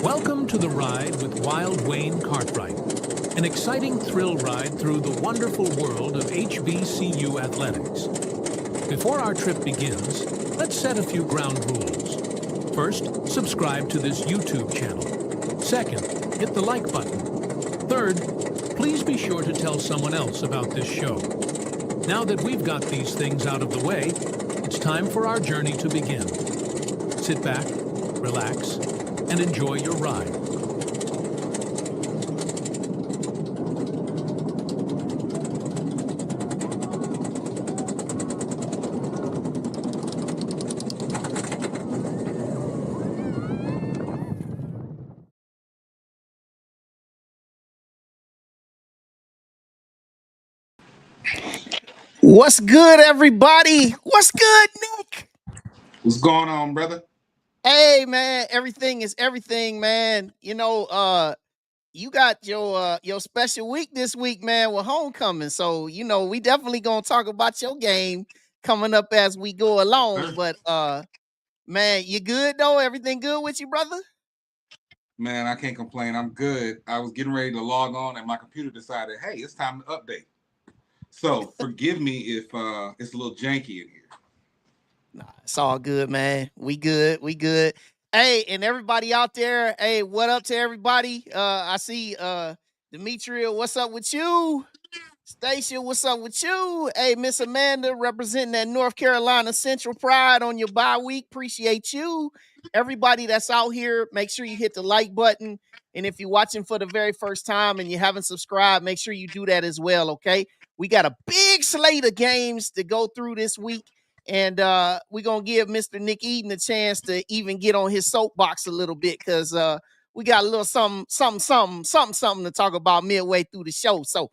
Welcome to the ride with Wild Wayne Cartwright, an exciting thrill ride through the wonderful world of HBCU athletics. Before our trip begins, let's set a few ground rules. First, subscribe to this YouTube channel. Second, hit the like button. Third, please be sure to tell someone else about this show. Now that we've got these things out of the way, it's time for our journey to begin. Sit back, relax, and enjoy your ride. What's good, everybody? What's good, Nick? What's going on, brother? Hey, man, everything is everything, man. You got your special week this week, man, with homecoming. So, we definitely gonna talk about your game coming up as we go along. But man, you good though? Everything good with you, brother? Man, I can't complain. I'm good. I was getting ready to log on and my computer decided, hey, it's time to update. So forgive me if it's a little janky in here. Nah, it's all good, man. We good. Hey, and everybody out there, hey, what up to everybody? I see Demetria, what's up with you? Stacia, what's up with you? Hey, Miss Amanda, representing that North Carolina Central Pride on your bye week. Appreciate you. Everybody that's out here, make sure you hit the like button. And if you're watching for the very first time and you haven't subscribed, make sure you do that as well, okay? We got a big slate of games to go through this week. And we're going to give Mr. Nick Eden a chance to even get on his soapbox a little bit because we got a little something to talk about midway through the show. So,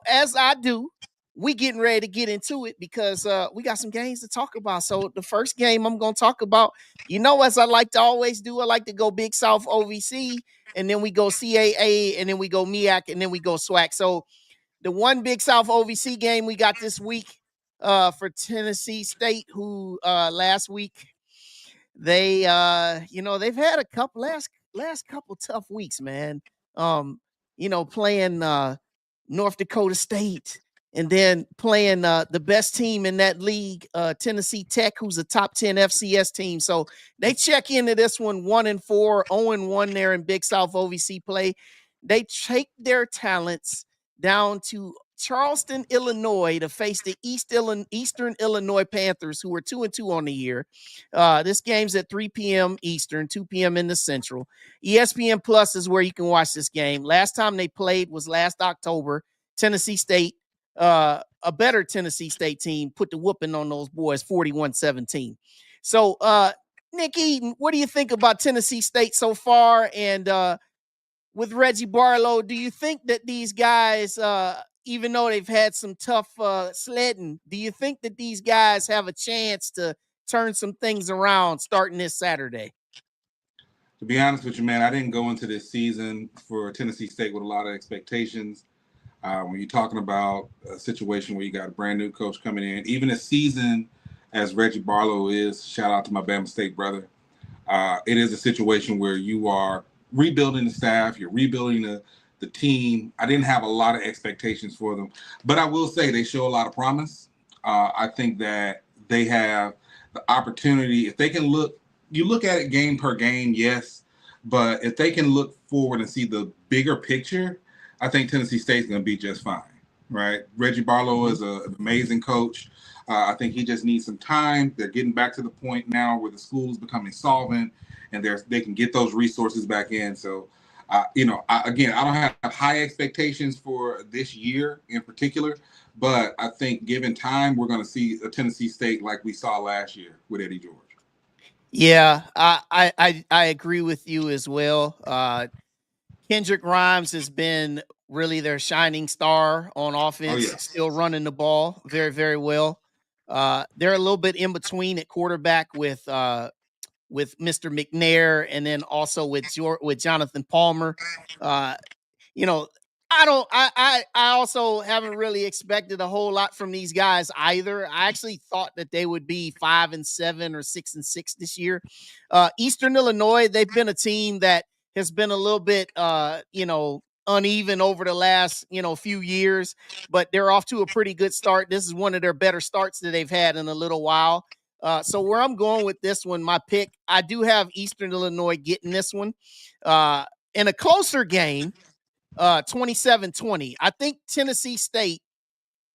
as I do, we getting ready to get into it because we got some games to talk about. So the first game I'm going to talk about, as I like to always do, I like to go Big South OVC, and then we go CAA, and then we go MEAC, and then we go SWAC. So the one Big South OVC game we got this week for Tennessee State, who last week they've had a couple last couple tough weeks, man. Playing North Dakota State, and then playing the best team in that league, Tennessee Tech, who's a top 10 FCS team. So they check into this one 1-4, 0-1 there in Big South OVC play. They take their talents down to Charleston, Illinois, to face the Eastern Illinois Panthers, who are 2-2 on the year. This game's at 3 p.m. Eastern, 2 p.m. in the Central. ESPN Plus is where you can watch this game. Last time they played was last October. Tennessee State, a better Tennessee State team, put the whooping on those boys 41-17. So, Nick Eden, what do you think about Tennessee State so far? And with Reggie Barlow, do you think that these guys, even though they've had some tough sledding, do you think that these guys have a chance to turn some things around starting this Saturday? To be honest with you, man, I didn't go into this season for Tennessee State with a lot of expectations. When you're talking about a situation where you got a brand new coach coming in, even a season as Reggie Barlow is, shout out to my Bama State brother, it is a situation where you are rebuilding the staff, you're rebuilding the team. I didn't have a lot of expectations for them, but I will say they show a lot of promise. I think that they have the opportunity, if they can you look at it game per game, yes, but if they can look forward and see the bigger picture, I think Tennessee State's going to be just fine, right? Reggie Barlow is an amazing coach. I think he just needs some time. They're getting back to the point now where the school is becoming solvent and they can get those resources back in. So, I don't have high expectations for this year in particular, but I think given time, we're going to see a Tennessee State like we saw last year with Eddie George. Yeah, I agree with you as well. Kendrick Grimes has been really their shining star on offense, still running the ball very, very well. They're a little bit in between at quarterback with Mr. McNair, and then also with Jonathan Palmer. I also haven't really expected a whole lot from these guys either. I actually thought that they would be 5-7 or 6-6 this year. Eastern Illinois, they've been a team that has been a little bit, uneven over the last, few years, but they're off to a pretty good start. This is one of their better starts that they've had in a little while. So where I'm going with this one, my pick, I do have Eastern Illinois getting this one in a closer game, 27-20. I think Tennessee State,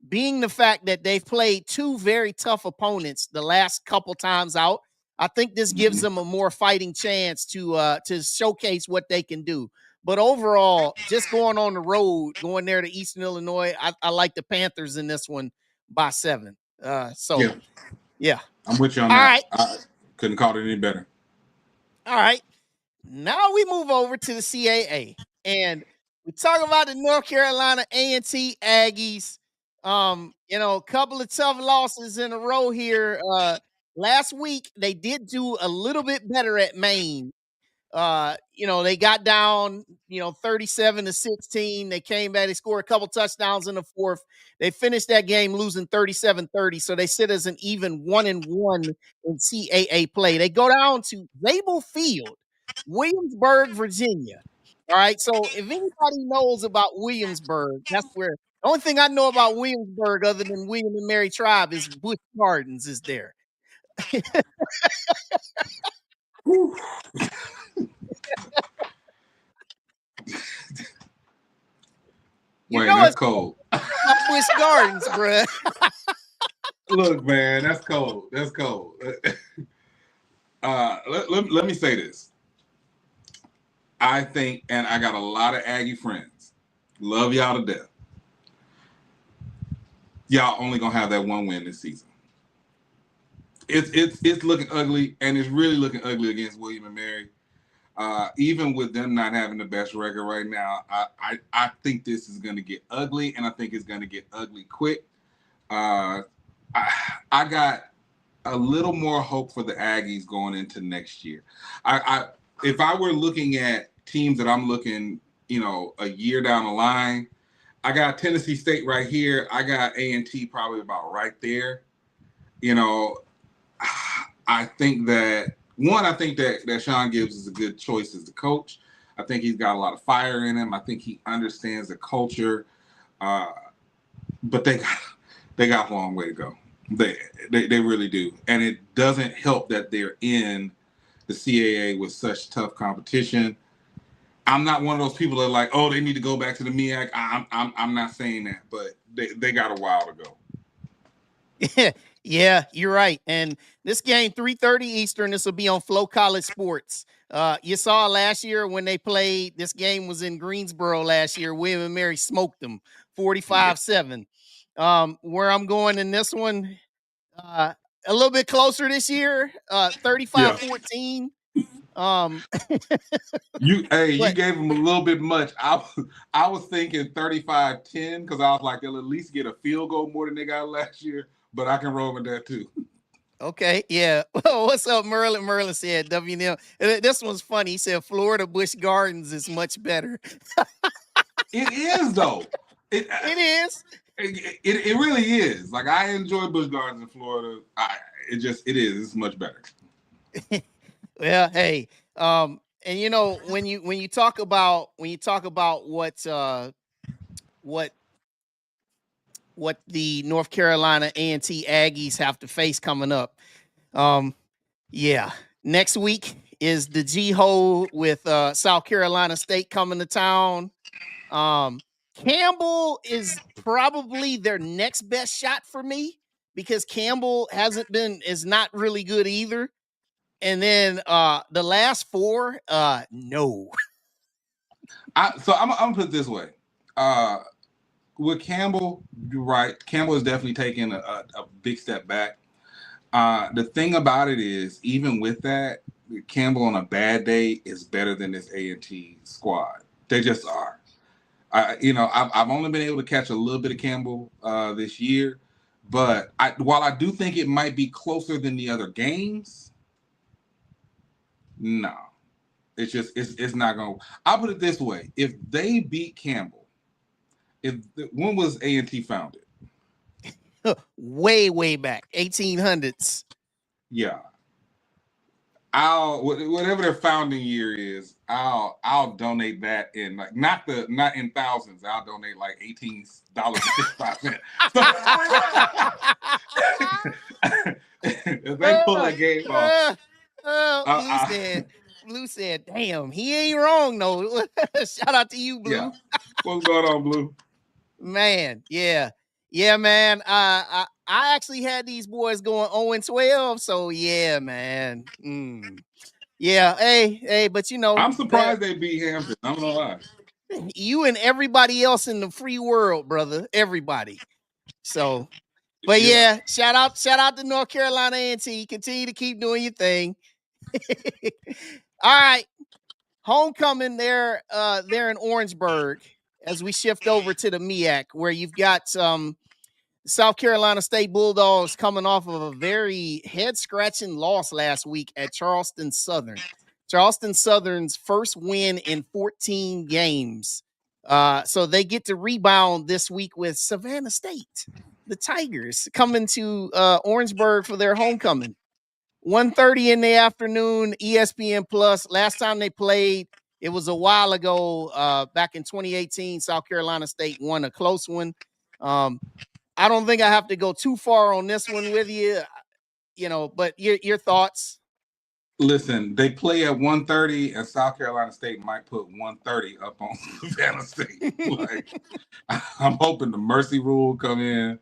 being the fact that they've played two very tough opponents the last couple times out, I think this gives them a more fighting chance to showcase what they can do. But overall, just going on the road, going there to Eastern Illinois, I like the Panthers in this one by 7. Yeah. I'm with you on All that. right. I couldn't call it any better. All right. Now we move over to the CAA, and we talk about the North Carolina A&T Aggies. A couple of tough losses in a row here. Last week they did do a little bit better at Maine. They got down, 37-16. They came back, they scored a couple touchdowns in the fourth. They finished that game losing 37-30. So they sit as an even 1-1 in CAA play. They go down to Zabel Field, Williamsburg, Virginia. All right. So if anybody knows about Williamsburg, that's where the only thing I know about Williamsburg other than William and Mary Tribe is Busch Gardens is there. Wait, that's cold. Busch Gardens, bruh. Look, man, that's cold. That's cold. Let me say this. I think, and I got a lot of Aggie friends. Love y'all to death. Y'all only gonna have that one win this season. It's looking ugly, and it's really looking ugly against William and Mary. Even with them not having the best record right now, I think this is going to get ugly, and I think it's going to get ugly quick. I got a little more hope for the Aggies going into next year. If I were looking at teams that I'm looking, a year down the line, I got Tennessee State right here. I got A&T probably about right there. I think that Sean Gibbs is a good choice as the coach. I think he's got a lot of fire in him. I think he understands the culture, but they got a long way to go. They really do, and it doesn't help that they're in the CAA with such tough competition. I'm not one of those people that are like, oh, they need to go back to the MEAC. I'm not saying that, but they got a while to go. Yeah, you're right. And this game, 3:30 Eastern, this will be on Flow College Sports. You saw last year when they played, this game was in Greensboro last year. William and Mary smoked them 45-7. Where I'm going in this one, a little bit closer this year, 35-14. You gave them a little bit much. I was thinking 35-10 because I was like, they'll at least get a field goal more than they got last year. But I can roll with that too. Okay, yeah. Well, what's up, Merlin? Merlin said WNL. This one's funny. He said Florida Busch Gardens is much better. It is though. It is. It really is. Like I enjoy Busch Gardens in Florida. It is. It's much better. Well, hey, and when you talk about what the North Carolina A&T Aggies have to face coming up. Next week is the G-Hole with South Carolina State coming to town. Campbell is probably their next best shot for me because Campbell is not really good either. And then the last four, no. So I'm gonna put it this way. With Campbell, you're right. Campbell is definitely taking a big step back. The thing about it is, even with that, Campbell on a bad day is better than this A&T squad. They just are. I've only been able to catch a little bit of Campbell this year, but while I do think it might be closer than the other games, no, it's not going to. I'll put it this way: if they beat Campbell, when was A&T founded? Way back, 1800s. Yeah. whatever their founding year is, I'll donate that in like not in thousands. I'll donate like $18.65. If they pull that game off, Blue said, "Damn, he ain't wrong though." Shout out to you, Blue. Yeah. What's going on, Blue? Man, yeah, man. I actually had these boys going 0-12, so yeah, man. Yeah, hey, but you know, I'm surprised they beat Hampton. I'm gonna lie. You and everybody else in the free world, brother. Everybody. So, but yeah, shout out to North Carolina A&T. Continue to keep doing your thing. All right. Homecoming there in Orangeburg as we shift over to the MEAC, where you've got South Carolina State Bulldogs coming off of a very head-scratching loss last week at Charleston Southern. Charleston Southern's first win in 14 games. So they get to rebound this week with Savannah State, the Tigers, coming to Orangeburg for their homecoming. 1:30 in the afternoon, ESPN Plus. Last time they played, it was a while ago, back in 2018. South Carolina State won a close one. I don't think I have to go too far on this one with you, but your thoughts. Listen, they play at 1:30, and South Carolina State might put 130 up on Savannah State. Like, I'm hoping the mercy rule will come in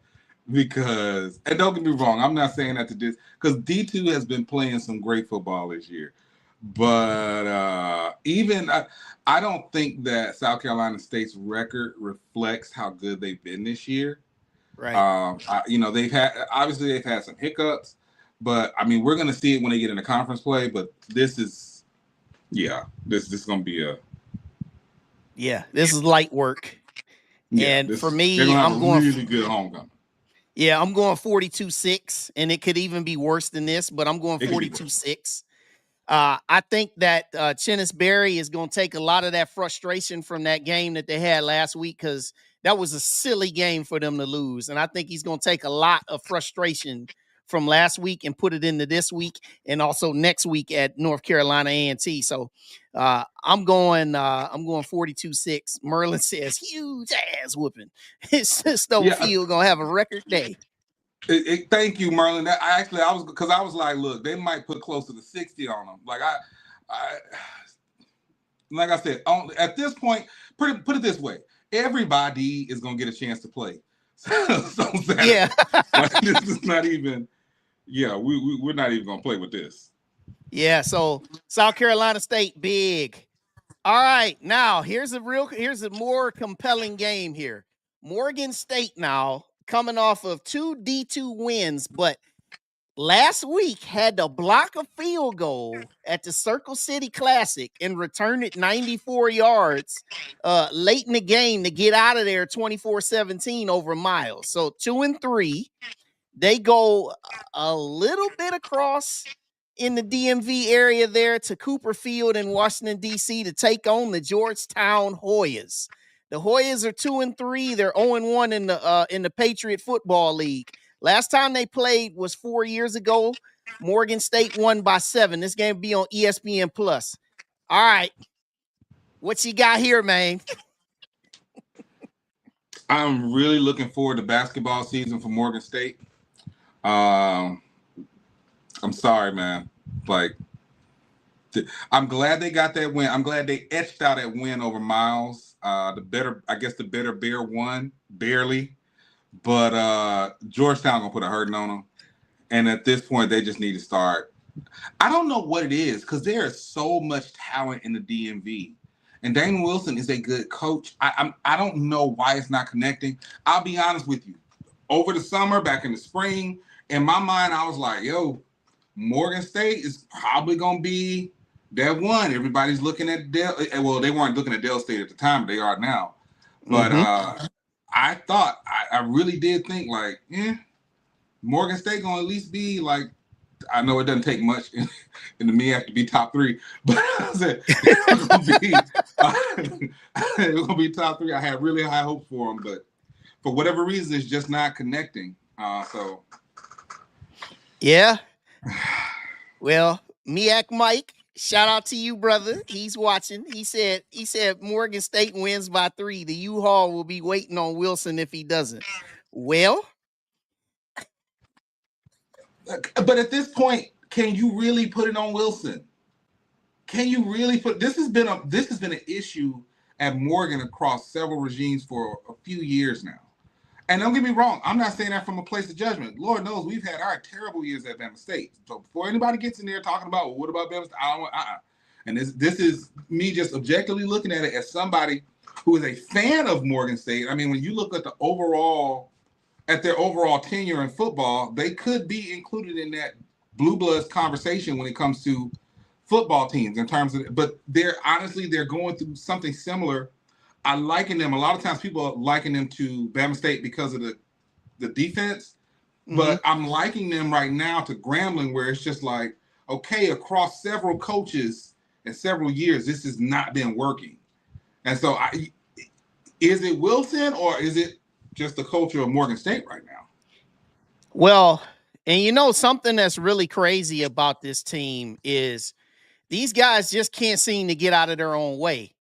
because, and don't get me wrong, I'm not saying that to this, because D2 has been playing some great football this year. But I don't think that South Carolina State's record reflects how good they've been this year. Right. They've had some hiccups. But I mean, we're gonna see it when they get into conference play. But this is gonna be this is light work. And for me, I'm going really good homecoming. Yeah, I'm going 42-6, and it could even be worse than this, but I'm going 42-6. I think that Chennis Berry is going to take a lot of that frustration from that game that they had last week, because that was a silly game for them to lose. And I think he's going to take a lot of frustration from last week and put it into this week and also next week at North Carolina A&T. So I'm going 42-6. Merlin says huge ass whooping. Stonefield gonna have a record day. Thank you, Merlin. I was like, look, they might put closer to 60 on them. Like I said, at this point, put it this way: everybody is gonna get a chance to play. Yeah, this is not even. Yeah, we're not even gonna play with this. Yeah, so South Carolina State, big. All right, now here's a more compelling game here. Morgan State now coming off of 2 D2 wins, but last week had to block a field goal at the Circle City Classic and return it 94 yards late in the game to get out of there 24-17 over Miles. So 2-3. They go a little bit across in the DMV area there to Cooper Field in Washington, D.C. to take on the Georgetown Hoyas. The Hoyas are 2-3. They're 0-1 in the Patriot Football League. Last time they played was 4 years ago. Morgan State won by 7. This game will be on ESPN Plus. All right. What you got here, man? I'm really looking forward to basketball season for Morgan State. I'm sorry, man. Like, I'm glad they got that win. I'm glad they etched out that win over Miles. The better Bear won barely, but Georgetown gonna put a hurting on them. And at this point, they just need to start. I don't know what it is, because there is so much talent in the DMV, and Dane Wilson is a good coach. I don't know why it's not connecting. I'll be honest with you. Over the summer, back in the spring, in my mind, I was like, yo, Morgan State is probably going to be that one. Everybody's looking at Dell. Well, they weren't looking at Dell State at the time, but they are now. But I really did think, like, Morgan State going to at least be like, I know it doesn't take much in the MEAC to be top 3, but I said it's going to be top 3. I had really high hopes for them, but for whatever reason, it's just not connecting. Yeah. Well, MEAC Mike, shout out to you, brother. He's watching. He said Morgan State wins by 3. The U-Haul will be waiting on Wilson if he doesn't. Well, but at this point, can you really put it on Wilson? Can you really put this has been an issue at Morgan across several regimes for a few years now. And don't get me wrong, I'm not saying that from a place of judgment. Lord knows we've had our terrible years at Bama State. So before anybody gets in there talking about, well, what about Bama State? I don't want, And this is me just objectively looking at it as somebody who is a fan of Morgan State. I mean, when you look at their overall tenure in football, they could be included in that blue bloods conversation when it comes to football teams in terms of, but they're going through something similar. I liken them. A lot of times people liken them to Bama State because of the defense, but I'm likening them right now to Grambling, where it's just like, okay, across several coaches and several years, this has not been working. And so is it Wilson or is it just the culture of Morgan State right now? Well, and something that's really crazy about this team is these guys just can't seem to get out of their own way.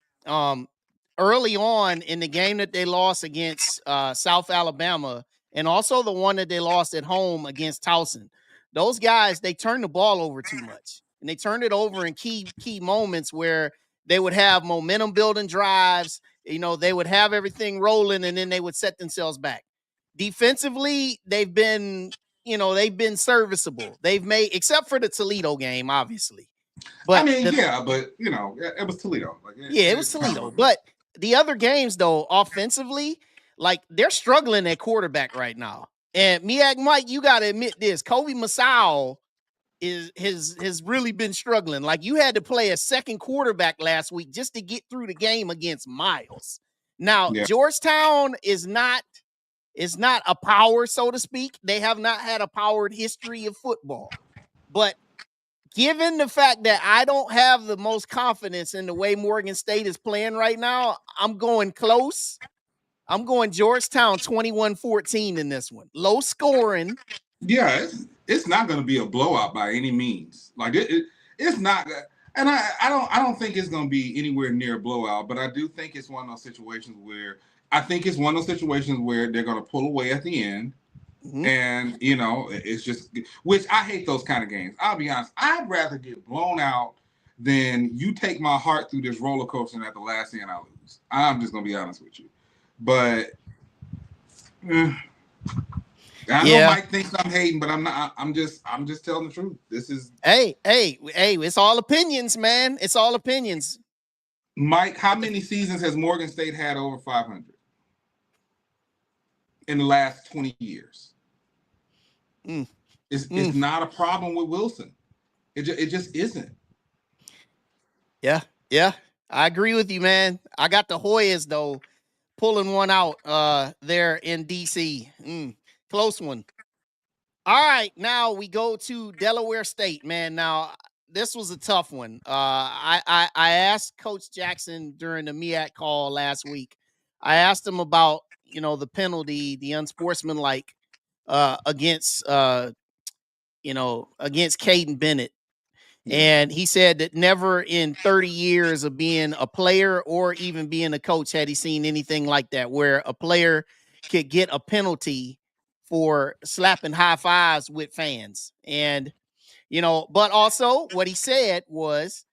Early on in the game that they lost against South Alabama, and also the one that they lost at home against Towson, those guys, they turned the ball over too much. And they turned it over in key moments where they would have momentum building drives. They would have everything rolling, and then they would set themselves back. Defensively, they've been serviceable. They've made, except for the Toledo game, obviously. But but it was Toledo. It was Toledo. But the other games, though, offensively, like, they're struggling at quarterback right now. And MEAC Mike, you got to admit this. Kobe Masao has really been struggling. Like, you had to play a second quarterback last week just to get through the game against Miles. Now, Georgetown is not a power, so to speak. They have not had a powered history of football. But given the fact that I don't have the most confidence in the way Morgan State is playing right now, I'm going close. I'm going Georgetown 21-14 in this one. Low scoring. Yeah, it's not going to be a blowout by any means. Like it's not, and I don't think it's going to be anywhere near a blowout. But I do think it's one of those situations where they're going to pull away at the end. And it's just, which I hate those kind of games. I'll be honest, I'd rather get blown out than you take my heart through this roller coaster and at the last end I lose. I'm just gonna be honest with you. But I know Mike thinks I'm hating, but I'm not. I'm just telling the truth. This is hey, it's all opinions, man. It's all opinions. Mike, how many seasons has Morgan State had over 500 in the last 20 years? It's not a problem with Wilson. It just isn't. Yeah, I agree with you, man. I got the Hoyas though pulling one out there in DC. Close one. All right, now we go to Delaware State, man. Now this was a tough one. I asked Coach Jackson during the MEAC call last week. I asked him about the penalty, the unsportsmanlike against Caden Bennett. And he said that never in 30 years of being a player or even being a coach had he seen anything like that, where a player could get a penalty for slapping high fives with fans. And, but also what he said was,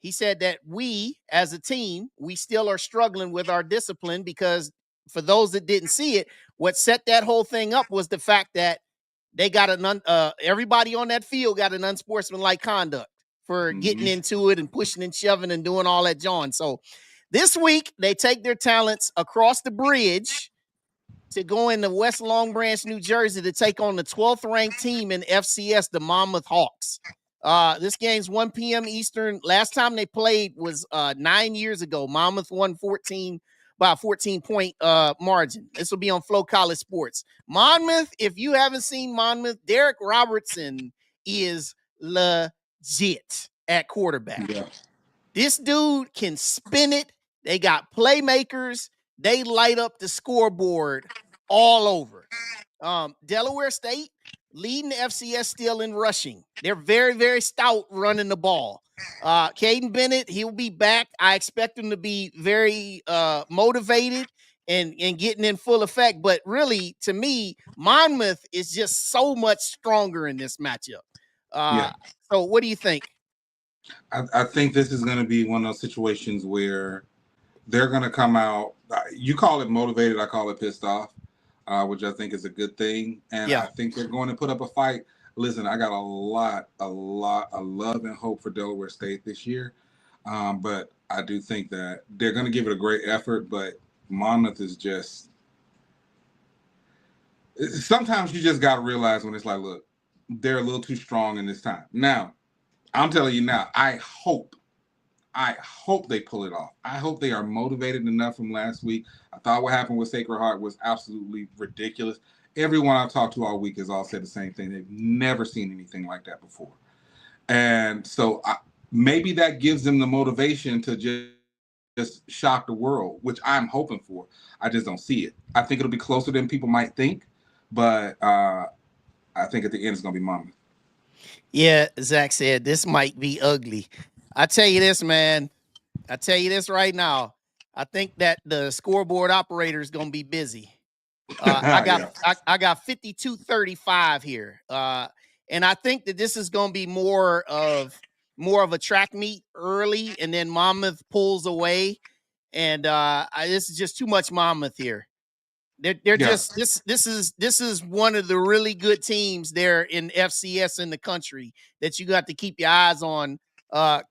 he said that we as a team, we still are struggling with our discipline because for those that didn't see it, what set that whole thing up was the fact that they got everybody on that field got an unsportsmanlike conduct for getting into it and pushing and shoving and doing all that, John. So this week they take their talents across the bridge to go into West Long Branch, New Jersey to take on the 12th ranked team in FCS, the Monmouth Hawks. This game's 1 p.m. Eastern. Last time they played was 9 years ago. Monmouth won by a 14-point margin. This will be on Flow College Sports. Monmouth, if you haven't seen Monmouth, Derek Robertson is legit at quarterback. Yeah. This dude can spin it. They got playmakers. They light up the scoreboard all over. Delaware State, leading the FCS still in rushing. They're very, very stout running the ball. Caden Bennett, he'll be back. I expect him to be very motivated and getting in full effect. But really, to me, Monmouth is just so much stronger in this matchup. So what do you think? I think this is going to be one of those situations where they're going to come out. You call it motivated. I call it pissed off, which I think is a good thing. And I think they're going to put up a fight. Listen, I got a lot of love and hope for Delaware State this year. But I do think that they're going to give it a great effort. But Monmouth is just – sometimes you just got to realize when it's like, look, they're a little too strong in this time. Now, I'm telling you now, I hope they pull it off. I hope they are motivated enough from last week. I thought what happened with Sacred Heart was absolutely ridiculous. Everyone I've talked to all week has all said the same thing. They've never seen anything like that before. And so maybe that gives them the motivation to just shock the world, which I'm hoping for. I just don't see it. I think it'll be closer than people might think, but I think at the end it's going to be Monmouth. Yeah, Zach said this might be ugly. I tell you this, man. I tell you this right now. I think that the scoreboard operator is going to be busy. I got 52-35 here. And I think that this is going to be more of a track meet early, and then Monmouth pulls away. And this is just too much Monmouth here. They're just this is one of the really good teams there in FCS in the country that you got to keep your eyes on,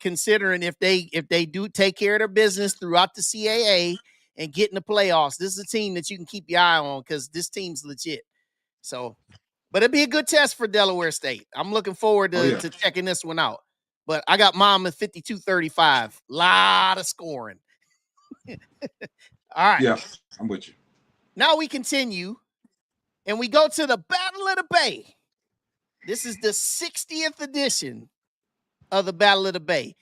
considering if they do take care of their business throughout the CAA and get in the playoffs. This is a team that you can keep your eye on because this team's legit. So, but it'd be a good test for Delaware State. I'm looking forward to checking this one out. But I got Monmouth 52-35. Lot of scoring. All right. Yeah, I'm with you. Now we continue, and we go to the Battle of the Bay. This is the 60th edition of the Battle of the Bay.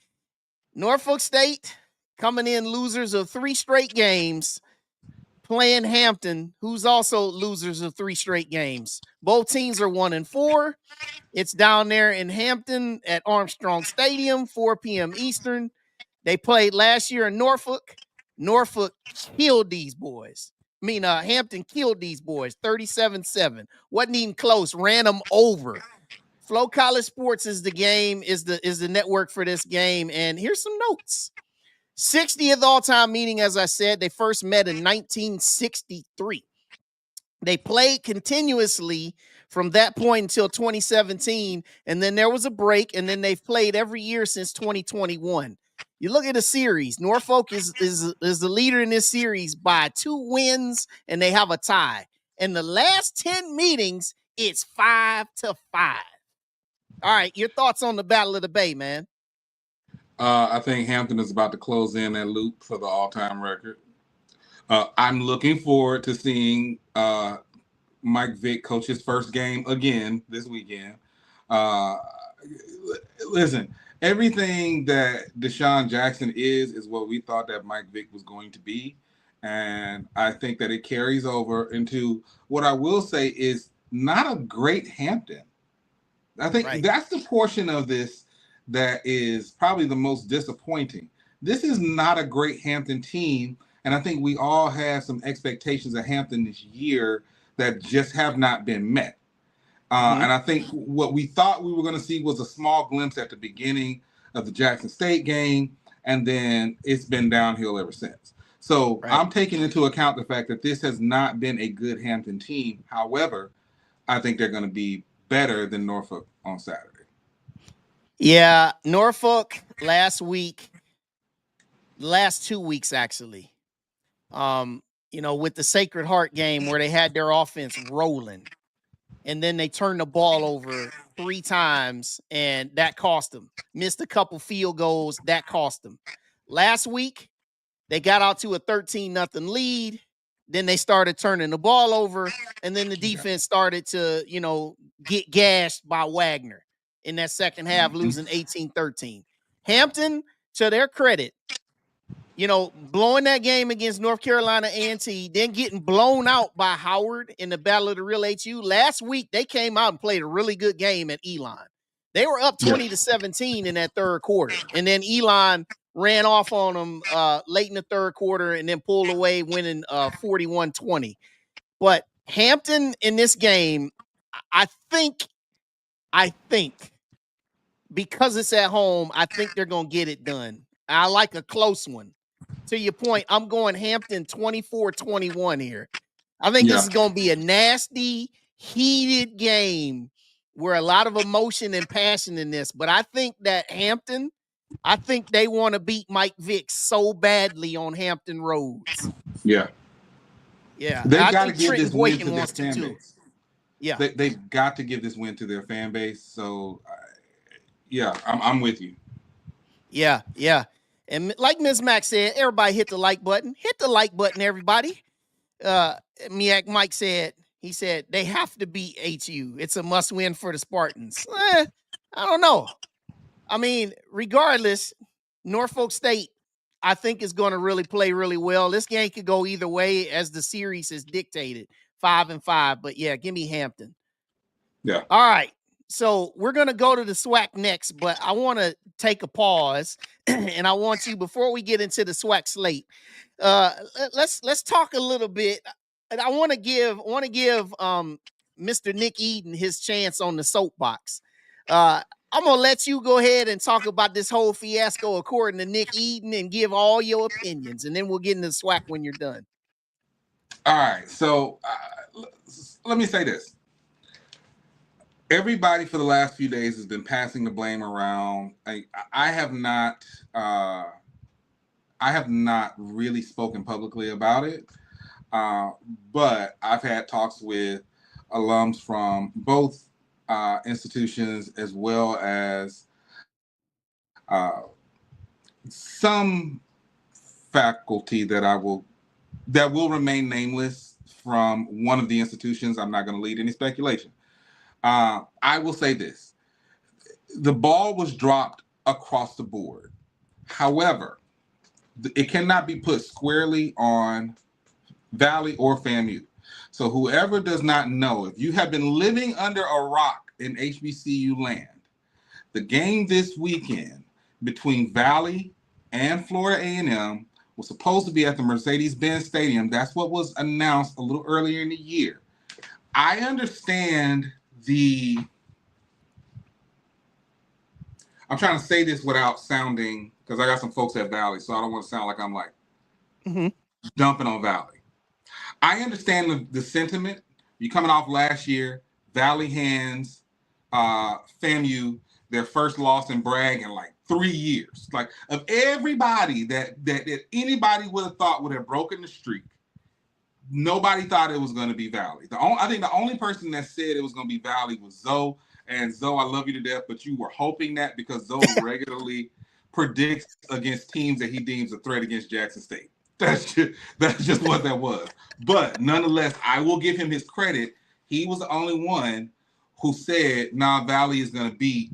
Norfolk State coming in losers of 3 straight games, playing Hampton, who's also losers of 3 straight games. Both teams are 1-4. It's down there in Hampton at Armstrong Stadium, 4 p.m. Eastern. They played last year in Norfolk. Norfolk killed these boys. Hampton killed these boys 37-7. Wasn't even close. Ran them over. Flow College Sports is the game, is the network for this game. And here's some notes. 60th all-time meeting, as I said. They first met in 1963. They played continuously from that point until 2017. And then there was a break. And then they've played every year since 2021. You look at the series. Norfolk is the leader in this series by 2 wins, and they have a tie. In the last 10 meetings, it's 5-5. All right, your thoughts on the Battle of the Bay, man? I think Hampton is about to close in that loop for the all-time record. I'm looking forward to seeing Mike Vick coach his first game again this weekend. Listen. Everything that Deshaun Jackson is what we thought that Mike Vick was going to be. And I think that it carries over into what I will say is not a great Hampton. I think that's the portion of this that is probably the most disappointing. This is not a great Hampton team. And I think we all have some expectations of Hampton this year that just have not been met. And I think what we thought we were going to see was a small glimpse at the beginning of the Jackson State game, and then it's been downhill ever since. So I'm taking into account the fact that this has not been a good Hampton team. However, I think they're going to be better than Norfolk on Saturday. Yeah, Norfolk last 2 weeks actually, with the Sacred Heart game where they had their offense rolling. And then they turned the ball over 3 times, and that cost them. Missed a couple field goals, that cost them. Last week, they got out to a 13-0 lead. Then they started turning the ball over, and then the defense started to, get gashed by Wagner in that second half, losing 18-13. Hampton, to their credit, blowing that game against North Carolina A&T, then getting blown out by Howard in the Battle of the Real HU. Last week, they came out and played a really good game at Elon. They were up 20-17 in that third quarter. And then Elon ran off on them late in the third quarter and then pulled away, winning 41-20. But Hampton in this game, I think, because it's at home, I think they're going to get it done. I like a close one. To your point, I'm going Hampton 24-21 here. I think this is going to be a nasty, heated game where a lot of emotion and passion in this. But I think that Hampton, they want to beat Mike Vick so badly on Hampton roads. Yeah. Yeah. They've got to give this win to their fan base. Yeah. They've got to give this win to their fan base. So, I'm with you. Yeah. And like Ms. Mac said, everybody hit the like button. Hit the like button, everybody. MEAC Mike said, they have to beat HU. It's a must win for the Spartans. I don't know. I mean, regardless, Norfolk State, I think, is going to really play really well. This game could go either way as the series is dictated, 5-5. But yeah, give me Hampton. Yeah. All right. So we're going to go to the SWAC next, but I want to take a pause and I want you, before we get into the SWAC slate, let's talk a little bit. And I want to give Mr. Nick Eden his chance on the soapbox. I'm going to let you go ahead and talk about this whole fiasco according to Nick Eden and give all your opinions, and then we'll get into the SWAC when you're done. All right. So let me say this. Everybody for the last few days has been passing the blame around. I have not really spoken publicly about it, but I've had talks with alums from both institutions, as well as some faculty that will remain nameless from one of the institutions. I'm not going to lead any speculation. I will say this. The ball was dropped across the board. However, it cannot be put squarely on Valley or FAMU. So whoever does not know, if you have been living under a rock in HBCU land, the game this weekend between Valley and Florida A&M was supposed to be at the Mercedes-Benz Stadium. That's what was announced a little earlier in the year. I understand I'm trying to say this without sounding, because I got some folks at Valley, so I don't want to sound like I'm like dumping on Valley. I understand the sentiment. You're coming off last year, Valley hands FAMU their first loss in Bragg in like 3 years. Like, of everybody that anybody would have thought would have broken the streak, nobody thought it was going to be Valley. I think the only person that said it was going to be Valley was Zoe. And Zoe, I love you to death, but you were hoping that, because Zoe regularly predicts against teams that he deems a threat against Jackson State. That's just what that was. But nonetheless, I will give him his credit. He was the only one who said, nah, Valley is going to beat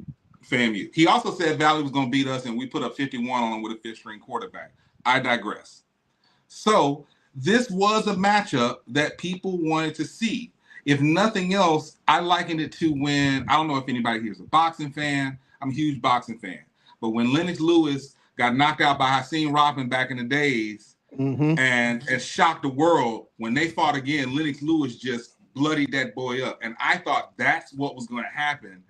FAMU. He also said Valley was going to beat us, and we put up 51 on them with a fifth-string quarterback. I digress. So this was a matchup that people wanted to see. If nothing else, I likened it to when, I don't know if anybody here is a boxing fan. I'm a huge boxing fan. But when Lennox Lewis got knocked out by Hakeem Robin back in the days and shocked the world, when they fought again, Lennox Lewis just bloodied that boy up. And I thought that's what was going to happen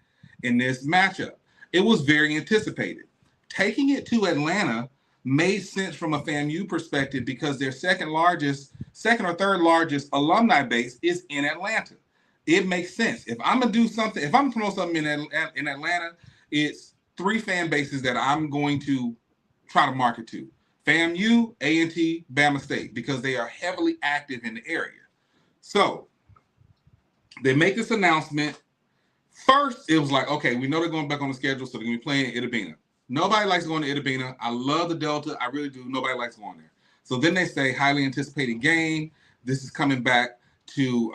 in this matchup. It was very anticipated. Taking it to Atlanta made sense from a FAMU perspective, because their second or third largest alumni base is in Atlanta. It makes sense. If I'm going to do something, if I'm going to promote something in Atlanta, it's 3 fan bases that I'm going to try to market to: FAMU, A&T, Bama State, because they are heavily active in the area. So they make this announcement. First, it was like, okay, we know they're going back on the schedule, so they're going to be playing at Itabena. Nobody likes going to Itabena. I love the Delta. I really do. Nobody likes going there. So then they say, highly anticipated game. This is coming back to,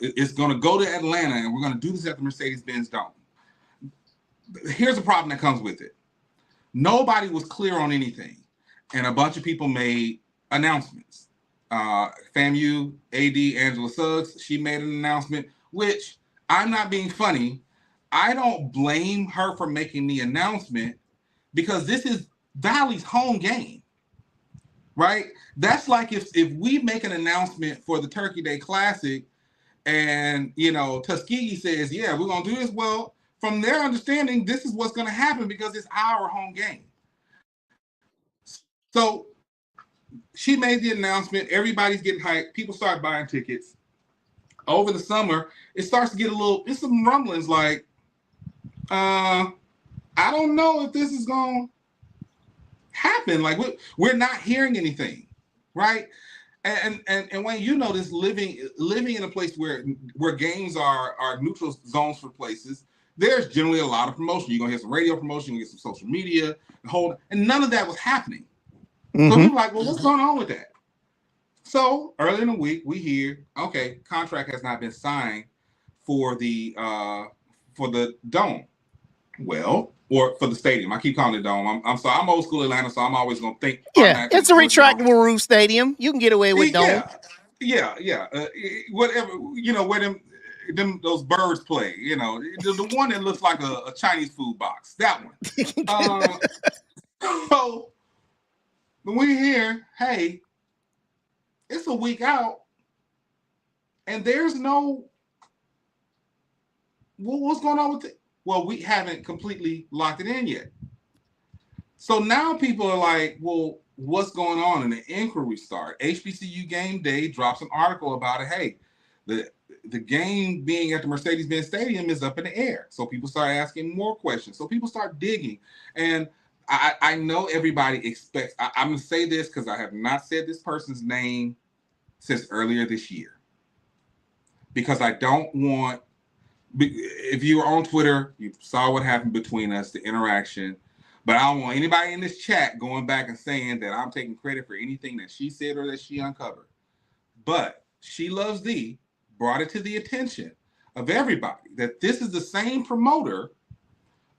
it's going to go to Atlanta, and we're going to do this at the Mercedes-Benz Dome. Here's the problem that comes with it. Nobody was clear on anything. and a bunch of people made announcements. FAMU AD Angela Suggs, she made an announcement, which I'm not being funny. I don't blame her for making the announcement because this is Valley's home game, right? That's like if we make an announcement for the Turkey Day Classic and, Tuskegee says, yeah, we're going to do this. Well, from their understanding, this is what's going to happen because it's our home game. So she made the announcement. Everybody's getting hyped. People start buying tickets. Over the summer, it starts to get it's some rumblings like, I don't know if this is going to happen. Like we're not hearing anything, right? And Wayne, this living in a place where games are neutral zones for places, there's generally a lot of promotion. You're gonna hear some radio promotion, you get some social media, and none of that was happening. Mm-hmm. So we're like, well, what's going on with that? So early in the week, we hear, okay, contract has not been signed for the dome. Well, or for the stadium. I keep calling it dome. I'm sorry. I'm old school Atlanta, so I'm always gonna think. Yeah, it's a retractable roof stadium. You can get away with dome. Yeah. Whatever. Where those birds play. The one that looks like a Chinese food box. That one. So when we hear, hey, it's a week out, and there's no. What's going on with it? Well, we haven't completely locked it in yet. So now people are like, well, what's going on? And the inquiry start. HBCU Game Day drops an article about it. Hey, the game being at the Mercedes-Benz Stadium is up in the air. So people start asking more questions. So people start digging. And I know everybody expects, I'm going to say this because I have not said this person's name since earlier this year. Because I don't want, if you were on Twitter, you saw what happened between us, the interaction. But I don't want anybody in this chat going back and saying that I'm taking credit for anything that she said or that she uncovered. But She Loves Thee brought it to the attention of everybody that this is the same promoter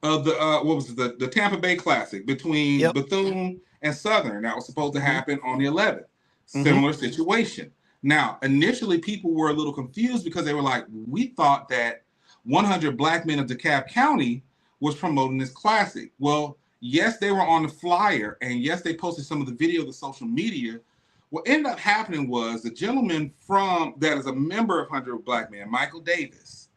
of the Tampa Bay Classic between Bethune and Southern that was supposed to happen on the 11th. Similar situation. Now, initially, people were a little confused because they were like, we thought that 100 Black Men of DeKalb County was promoting this classic. Well, yes, they were on the flyer, and yes, they posted some of the video to social media. What ended up happening was the gentleman that is a member of 100 Black Men, Michael Davis,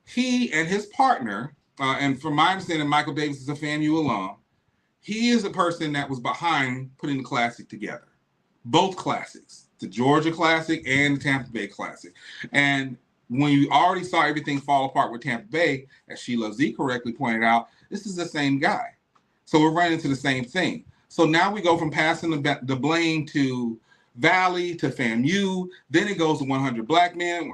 he and his partner, and from my understanding, Michael Davis is a FAMU alum, he is a person that was behind putting the classic together. Both classics, the Georgia Classic and the Tampa Bay Classic. And when you already saw everything fall apart with Tampa Bay, as She Loves Thee correctly pointed out, this is the same guy. So we're running into the same thing. So now we go from passing the blame to Valley to FAMU. Then it goes to 100 Black Men,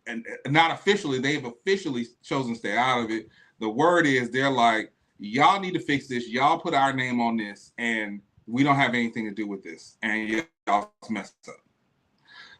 and not officially, they've officially chosen to stay out of it. The word is they're like, y'all need to fix this. Y'all put our name on this, and we don't have anything to do with this. And y'all messed up.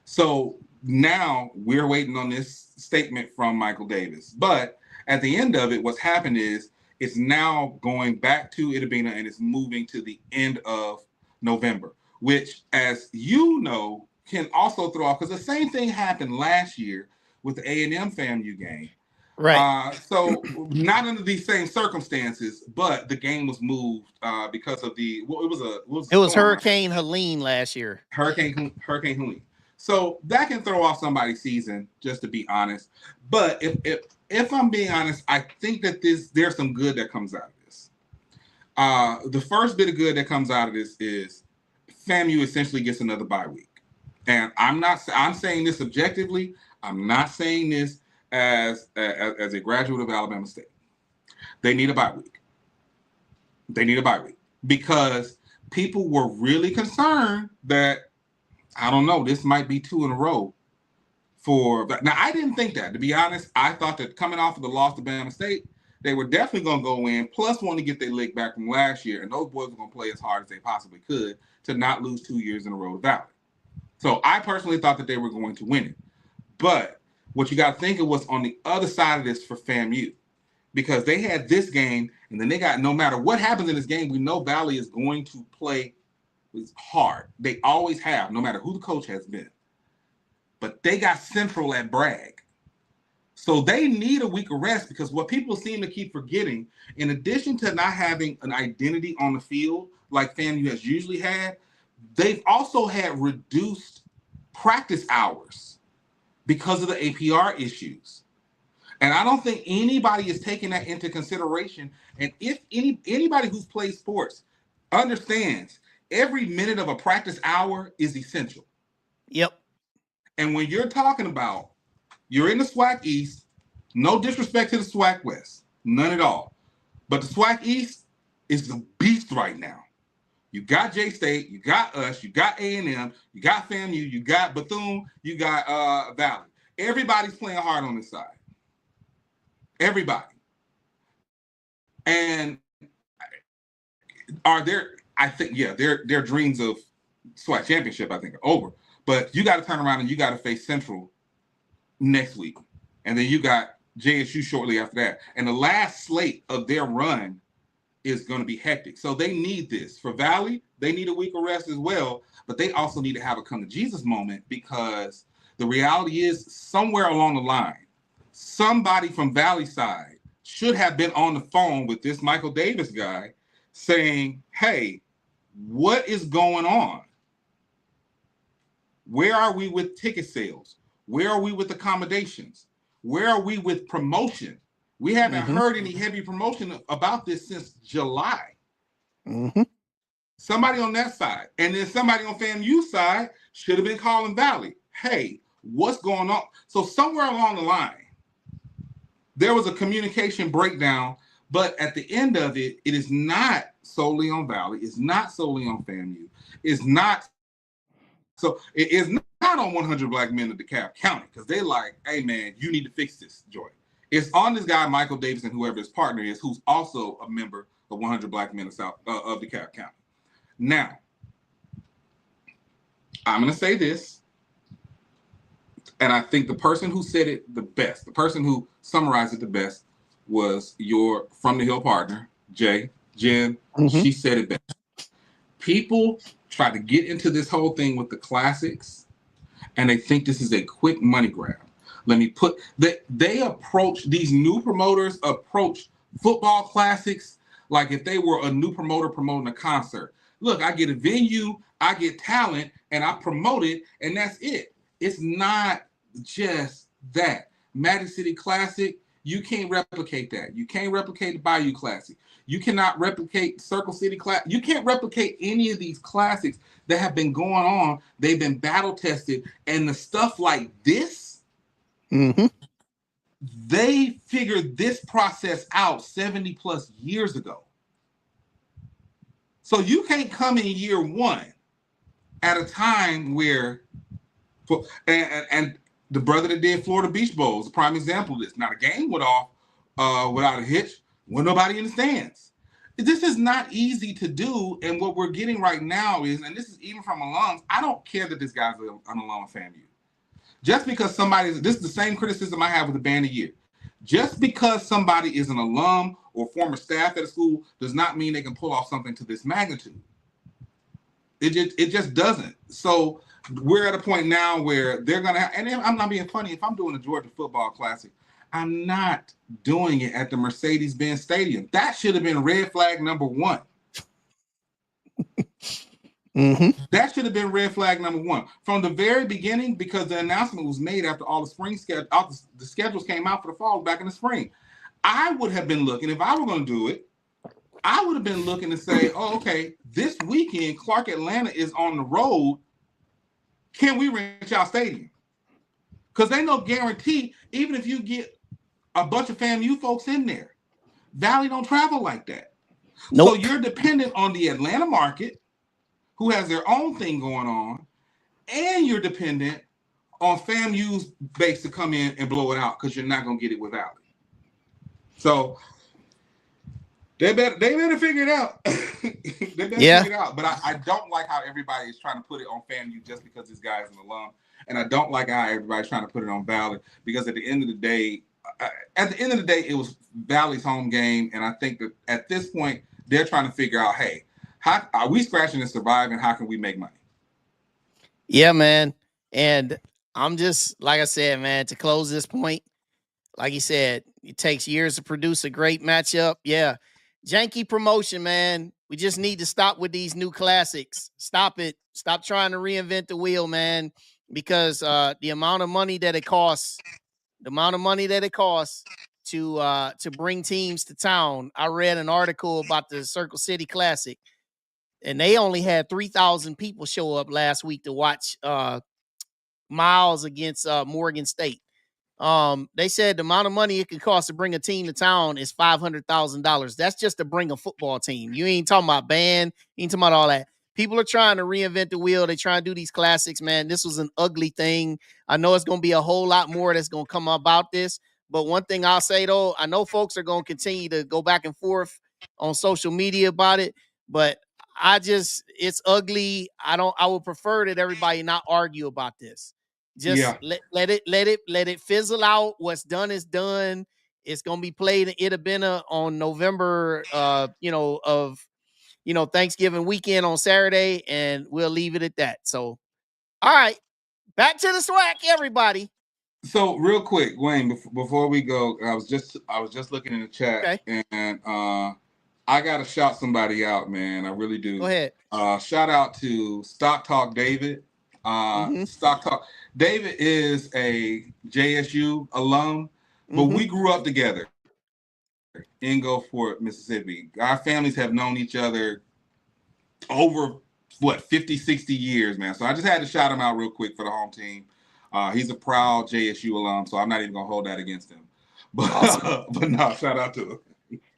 So now we're waiting on this statement from Michael Davis. But at the end of it, what's happened is it's now going back to Itabena and it's moving to the end of November, which, as you know, can also throw off, because the same thing happened last year with the A&M FAMU game. Right. So not under these same circumstances, but the game was moved because of it was Hurricane Helene last year. Hurricane Helene. So that can throw off somebody's season, just to be honest. But if I'm being honest, I think that there's some good that comes out of this. The first bit of good that comes out of this is FAMU essentially gets another bye week. And I'm saying this objectively. I'm not saying this as a graduate of Alabama State. They need a bye week. Because people were really concerned that, I don't know, this might be 2 in a row now, I didn't think that, to be honest. I thought that coming off of the loss to Bama State, they were definitely going to go in, plus want to get their lick back from last year, and those boys were going to play as hard as they possibly could to not lose 2 years in a row to Valley. So I personally thought that they were going to win it. But what you got to think of what's on the other side of this for FAMU because they had this game, and then they got, no matter what happens in this game, we know Valley is going to play hard. They always have, no matter who the coach has been. But they got Central at Bragg. So they need a week of rest, because what people seem to keep forgetting, in addition to not having an identity on the field like FAMU has usually had, they've also had reduced practice hours because of the APR issues. And I don't think anybody is taking that into consideration. And if anybody who's played sports understands, every minute of a practice hour is essential. Yep. And when you're talking about, you're in the SWAC East, no disrespect to the SWAC West, none at all. But the SWAC East is the beast right now. You got J-State, you got us, you got A&M, you got FAMU, you got Bethune, you got Valley. Everybody's playing hard on this side. Everybody. And are there, I think, yeah, their dreams of SWAC championship, I think, are over. But you got to turn around and you got to face Central next week. And then you got JSU shortly after that. And the last slate of their run is going to be hectic. So they need this. For Valley, they need a week of rest as well, but they also need to have a come to Jesus moment, because the reality is, somewhere along the line, somebody from Valley side should have been on the phone with this Michael Davis guy saying, hey, what is going on? Where are we with ticket sales? Where are we with accommodations? Where are we with promotion? We haven't heard any heavy promotion about this since July. Somebody on that side. And then somebody on FAMU's side should have been calling Valley. Hey, what's going on? So somewhere along the line, there was a communication breakdown, but at the end of it, it is not solely on Valley. It's not solely on FAMU. It's not. So it is not on 100 Black Men of DeKalb County, because they're like, hey, man, you need to fix this, Joy. It's on this guy, Michael Davis, and whoever his partner is, who's also a member of 100 Black Men of DeKalb County. Now, I'm going to say this, and I think the person who said it the best, the person who summarized it the best, was your From the Hill partner, Jen. She said it best. People try to get into this whole thing with the classics, and they think this is a quick money grab. Let me put that they approach, these new promoters approach football classics like if they were a new promoter promoting a concert. Look, I get a venue, I get talent, and I promote it, and that's it. It's not just that. Magic City Classic, you can't replicate that. You can't replicate the Bayou Classic. You cannot replicate Circle City Classic. You can't replicate any of these classics that have been going on. They've been battle tested, and the stuff like this, they figured this process out 70 plus years ago. So you can't come in year one at a time where, and the brother that did Florida Beach Bowl is a prime example of this. Now the game went off without a hitch, with nobody in the stands. This is not easy to do, and what we're getting right now is, and this is even from alums, I don't care that this guy's an alum of FAMU. Just because this is the same criticism I have with the Band of Year. Just because somebody is an alum or former staff at a school does not mean they can pull off something to this magnitude. It just doesn't. So we're at a point now where they're going to, and I'm not being funny, if I'm doing the Georgia Football Classic, I'm not doing it at the Mercedes-Benz Stadium. That should have been red flag number one. That should have been red flag number one from the very beginning, because the announcement was made after all the spring the schedules came out for the fall back in the spring. I would have been looking, if I were going to do it, I would have been looking to say, oh, okay, this weekend Clark Atlanta is on the road. Can we rent y'all stadium? Because they no guarantee, even if you get a bunch of FAMU folks in there, Valley don't travel like that. Nope. So you're dependent on the Atlanta market, who has their own thing going on, and you're dependent on FAMU's base to come in and blow it out, because you're not going to get it with Valley. So they better figure it out. They better figure it out. But I don't like how everybody is trying to put it on FAMU just because this guy is an alum. And I don't like how everybody's trying to put it on Valley, because at the end of the day, at the end of the day, it was Valley's home game, and I think that at this point they're trying to figure out, hey, how are we scratching and surviving? How can we make money? Yeah, man. And I'm just, like I said, man, to close this point, like you said, it takes years to produce a great matchup. Yeah. Janky promotion, man. We just need to stop with these new classics. Stop it. Stop trying to reinvent the wheel, man, because the amount of money that it costs, to bring teams to town. I read an article about the Circle City Classic, and they only had 3,000 people show up last week to watch Miles against Morgan State. They said the amount of money it can cost to bring a team to town is $500,000. That's just to bring a football team. You ain't talking about band, you ain't talking about all that. People are trying to reinvent the wheel. They trying to do these classics, man. This was an ugly thing. I know it's going to be a whole lot more that's going to come about this. But one thing I'll say, though, I know folks are going to continue to go back and forth on social media about it. But it's ugly. I would prefer that everybody not argue about this. Just let it fizzle out. What's done is done. It's going to be played in Itabena on November, Thanksgiving weekend on Saturday, and we'll leave it at that. So, all right, back to the SWAC, everybody. So real quick, Wayne, before we go, I was just looking in the chat, okay, and I gotta shout somebody out, man. I really do. Go ahead. Shout out to Stock Talk David. Stock Talk David is a JSU alum, but we grew up together in Gulfport, Mississippi. Our families have known each other over 50, 60 years, man. So I just had to shout him out real quick for the home team. He's a proud JSU alum, so I'm not even gonna hold that against him. But awesome. But no, shout out to him.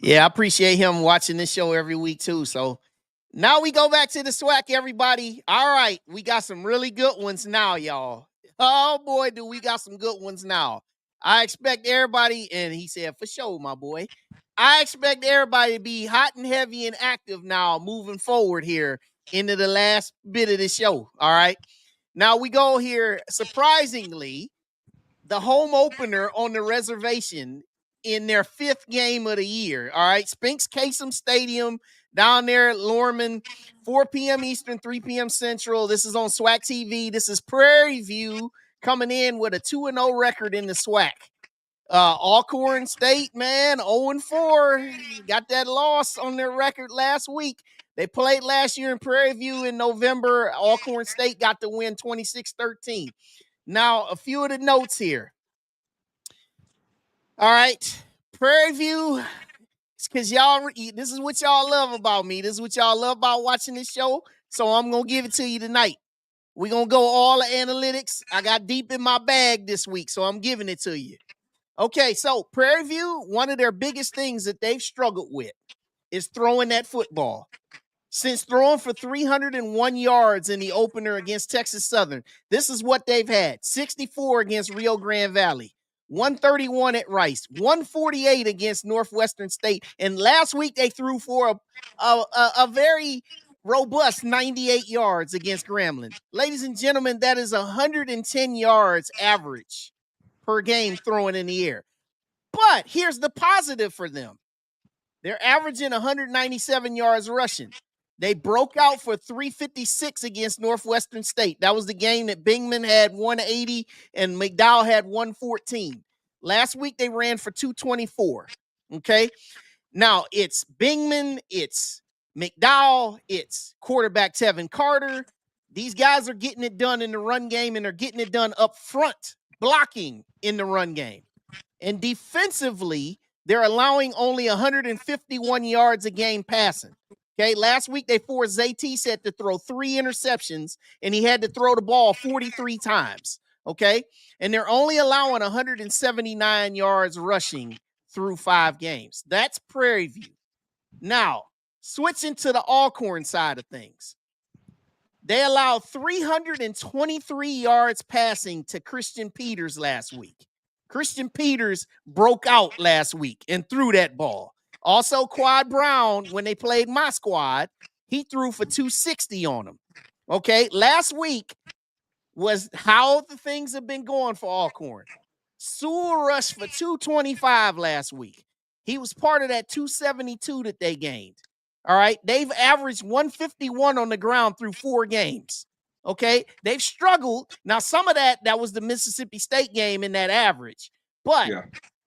Yeah, I appreciate him watching this show every week too. So now we go back to the SWAC, everybody. All right, we got some really good ones now, y'all. Oh boy, do we got some good ones now. I expect everybody, and he said, for sure, my boy. I expect everybody to be hot and heavy and active now moving forward here into the last bit of the show. All right. Now we go here. Surprisingly, the home opener on the reservation in their 5th game of the year. All right. Spinks Kasem Stadium down there at Lorman, 4 p.m. Eastern, 3 p.m. Central. This is on SWAC TV. This is Prairie View coming in with a 2-0 record in the SWAC. Alcorn State, man, 0-4. Got that loss on their record last week. They played last year in Prairie View in November. Alcorn State got the win 26-13. Now, a few of the notes here. All right. Prairie View, it's because this is what y'all love about me. This is what y'all love about watching this show. So I'm going to give it to you tonight. We're going to go all the analytics. I got deep in my bag this week, so I'm giving it to you. Okay, so Prairie View, one of their biggest things that they've struggled with is throwing that football. Since throwing for 301 yards in the opener against Texas Southern, this is what they've had. 64 against Rio Grande Valley, 131 at Rice, 148 against Northwestern State, and last week they threw for a very robust 98 yards against Grambling. Ladies and gentlemen, that is 110 yards average per game throwing in the air. But here's the positive for them. They're averaging 197 yards rushing. They broke out for 356 against Northwestern State. That was the game that Bingman had 180 and McDowell had 114. Last week they ran for 224. Okay. Now it's Bingman, it's McDowell, it's quarterback Tevin Carter. These guys are getting it done in the run game, and they're getting it done up front, blocking in the run game. And defensively, they're allowing only 151 yards a game passing. Okay, last week they forced Zay-T said to throw 3 interceptions, and he had to throw the ball 43 times. Okay, and they're only allowing 179 yards rushing through 5 games. That's Prairie View. Now, switching to the Alcorn side of things. They allowed 323 yards passing to Christian Peters last week. Christian Peters broke out last week and threw that ball. Also, Quad Brown, when they played my squad, he threw for 260 on them. Okay, last week was how the things have been going for Alcorn. Sewell rushed for 225 last week. He was part of that 272 that they gained. All right. They've averaged 151 on the ground through 4 games. Okay. They've struggled. Now, some of that was the Mississippi State game in that average, but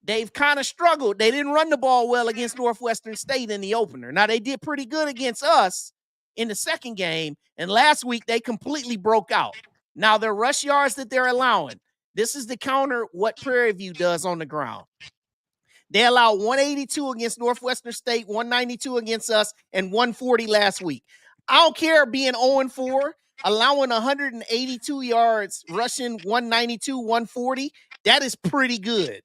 they've kind of struggled. They didn't run the ball well against Northwestern State in the opener. Now, they did pretty good against us in the second game. And last week, they completely broke out. Now, their rush yards that they're allowing, this is the counter what Prairie View does on the ground. They allowed 182 against Northwestern State, 192 against us, and 140 last week. I don't care being 0-4, allowing 182 yards, rushing 192, 140. That is pretty good.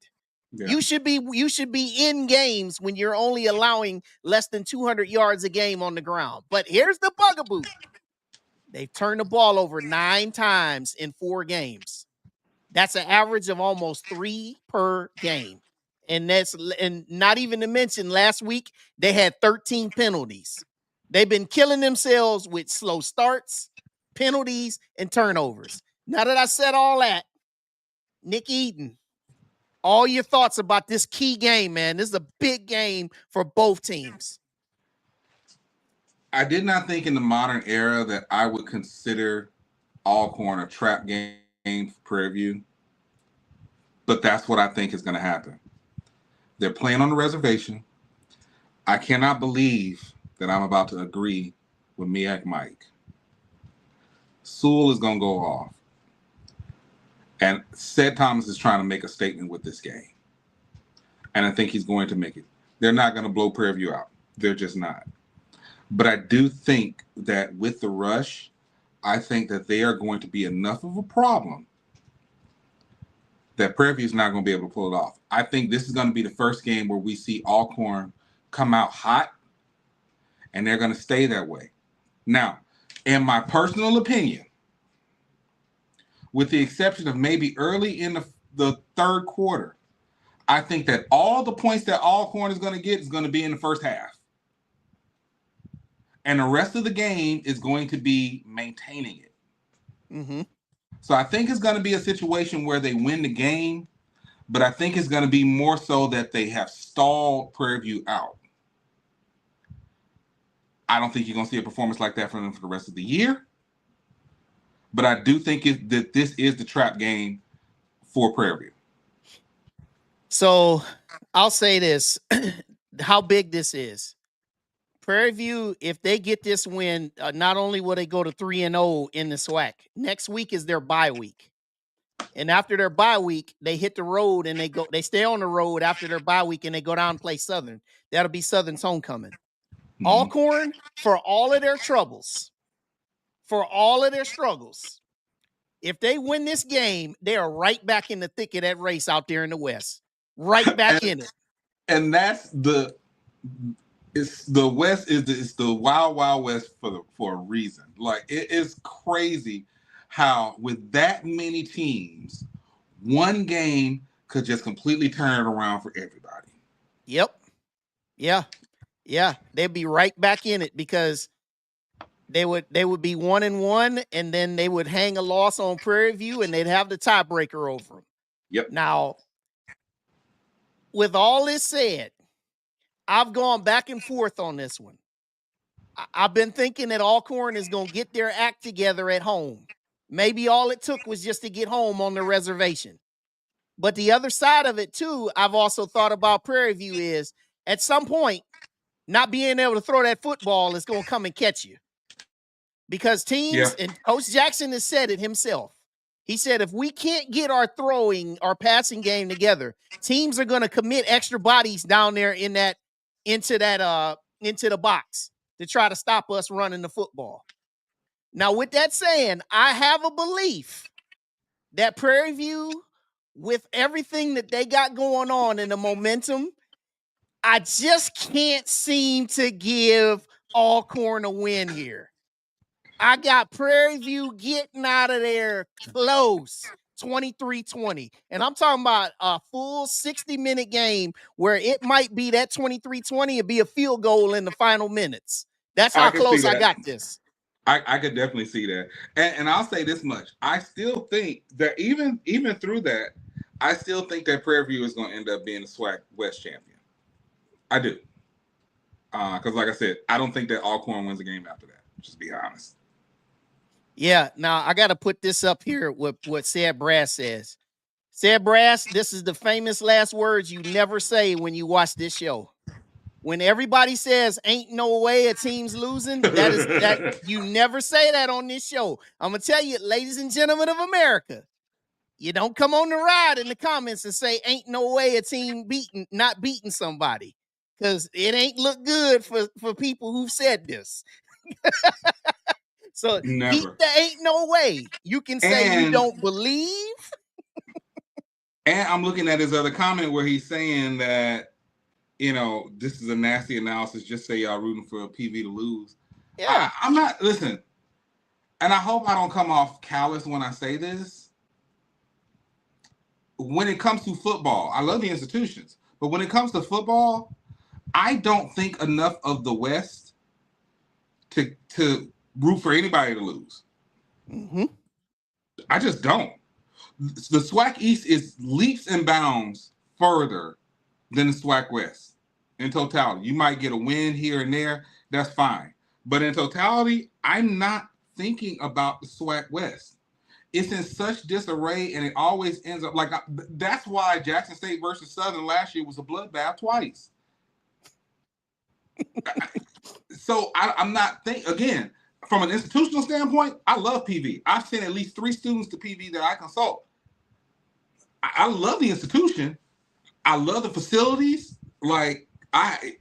Yeah. You should be in games when you're only allowing less than 200 yards a game on the ground. But here's the bugaboo. They've turned the ball over 9 times in 4 games. That's an average of almost 3 per game. And not even to mention last week, they had 13 penalties. They've been killing themselves with slow starts, penalties, and turnovers. Now that I said all that, Nick Eaton, all your thoughts about this key game, man. This is a big game for both teams. I did not think in the modern era that I would consider Alcorn a trap game for Prairie View, but that's what I think is going to happen. They're playing on the reservation. I cannot believe that I'm about to agree with MEAC Mike. Sewell is going to go off. And Ced Thomas is trying to make a statement with this game. And I think he's going to make it. They're not going to blow Prairie View out. They're just not. But I do think that with the rush, I think that they are going to be enough of a problem that Prairie View is not going to be able to pull it off. I think this is going to be the first game where we see Alcorn come out hot, and they're going to stay that way. Now, in my personal opinion, with the exception of maybe early in the third quarter, I think that all the points that Alcorn is going to get is going to be in the first half. And the rest of the game is going to be maintaining it. Mm-hmm. So I think it's going to be a situation where they win the game, but I think it's going to be more so that they have stalled Prairie View out. I don't think you're going to see a performance like that from them for the rest of the year, but I do think that this is the trap game for Prairie View. So I'll say this, how big this is. Prairie View, if they get this win, not only will they go to 3-0 in the SWAC, next week is their bye week. And after their bye week, they hit the road and they stay on the road after their bye week and they go down and play Southern. That'll be Southern's homecoming. Mm-hmm. Alcorn, for all of their troubles, for all of their struggles, if they win this game, they are right back in the thick of that race out there in the West. Right back in it. And that's it's the West it's the wild, wild West for a reason. Like, it is crazy how with that many teams, one game could just completely turn it around for everybody. Yep. Yeah. They'd be right back in it because they would be 1-1, and then they would hang a loss on Prairie View, and they'd have the tiebreaker over them. Yep. Now, with all this said, I've gone back and forth on this one. I've been thinking that Alcorn is going to get their act together at home. Maybe all it took was just to get home on the reservation. But the other side of it, too, I've also thought about Prairie View is, at some point, not being able to throw that football is going to come and catch you. Because teams, and Coach Jackson has said it himself, he said, if we can't get our passing game together, teams are going to commit extra bodies down there into the box to try to stop us running the football. Now, with that saying, I have a belief that Prairie View, with everything that they got going on and the momentum, I just can't seem to give Alcorn a win here. I got Prairie View getting out of there close, 23-20. And I'm talking about a full 60-minute game where it might be that 23-20 and be a field goal in the final minutes. That's how close I got this. I could definitely see that. And I'll say this much. I still think that even through that, I still think that Prairie View is going to end up being the SWAC West champion. I do. Because, like I said, I don't think that Alcorn wins a game after that. Just be honest. Yeah. Now I got to put this up here. What Sad Brass says. Sad Brass, this is the famous last words you never say when you watch this show. When everybody says ain't no way a team's losing, that you never say that on this show. I'm gonna tell you, ladies and gentlemen of America, you don't come on the ride in the comments and say ain't no way a team not beating somebody, because it ain't look good for people who've said this. So keep the ain't no way. You can say you don't believe. And I'm looking at his other comment where he's saying that, you know, this is a nasty analysis. Just say y'all rooting for a PV to lose. Yeah. I'm not, listen, and I hope I don't come off callous when I say this. When it comes to football, I love the institutions, but when it comes to football, I don't think enough of the West to root for anybody to lose. Mm-hmm. I just don't. The SWAC East is leaps and bounds further than the SWAC West in totality. You might get a win here and there. That's fine. But in totality, I'm not thinking about the SWAC West. It's in such disarray, and it always ends up like that's why Jackson State versus Southern last year was a bloodbath twice. So I'm not again, from an institutional standpoint, I love PV. I've sent at least 3 students to PV that I consult. I love the institution. I love the facilities. Like I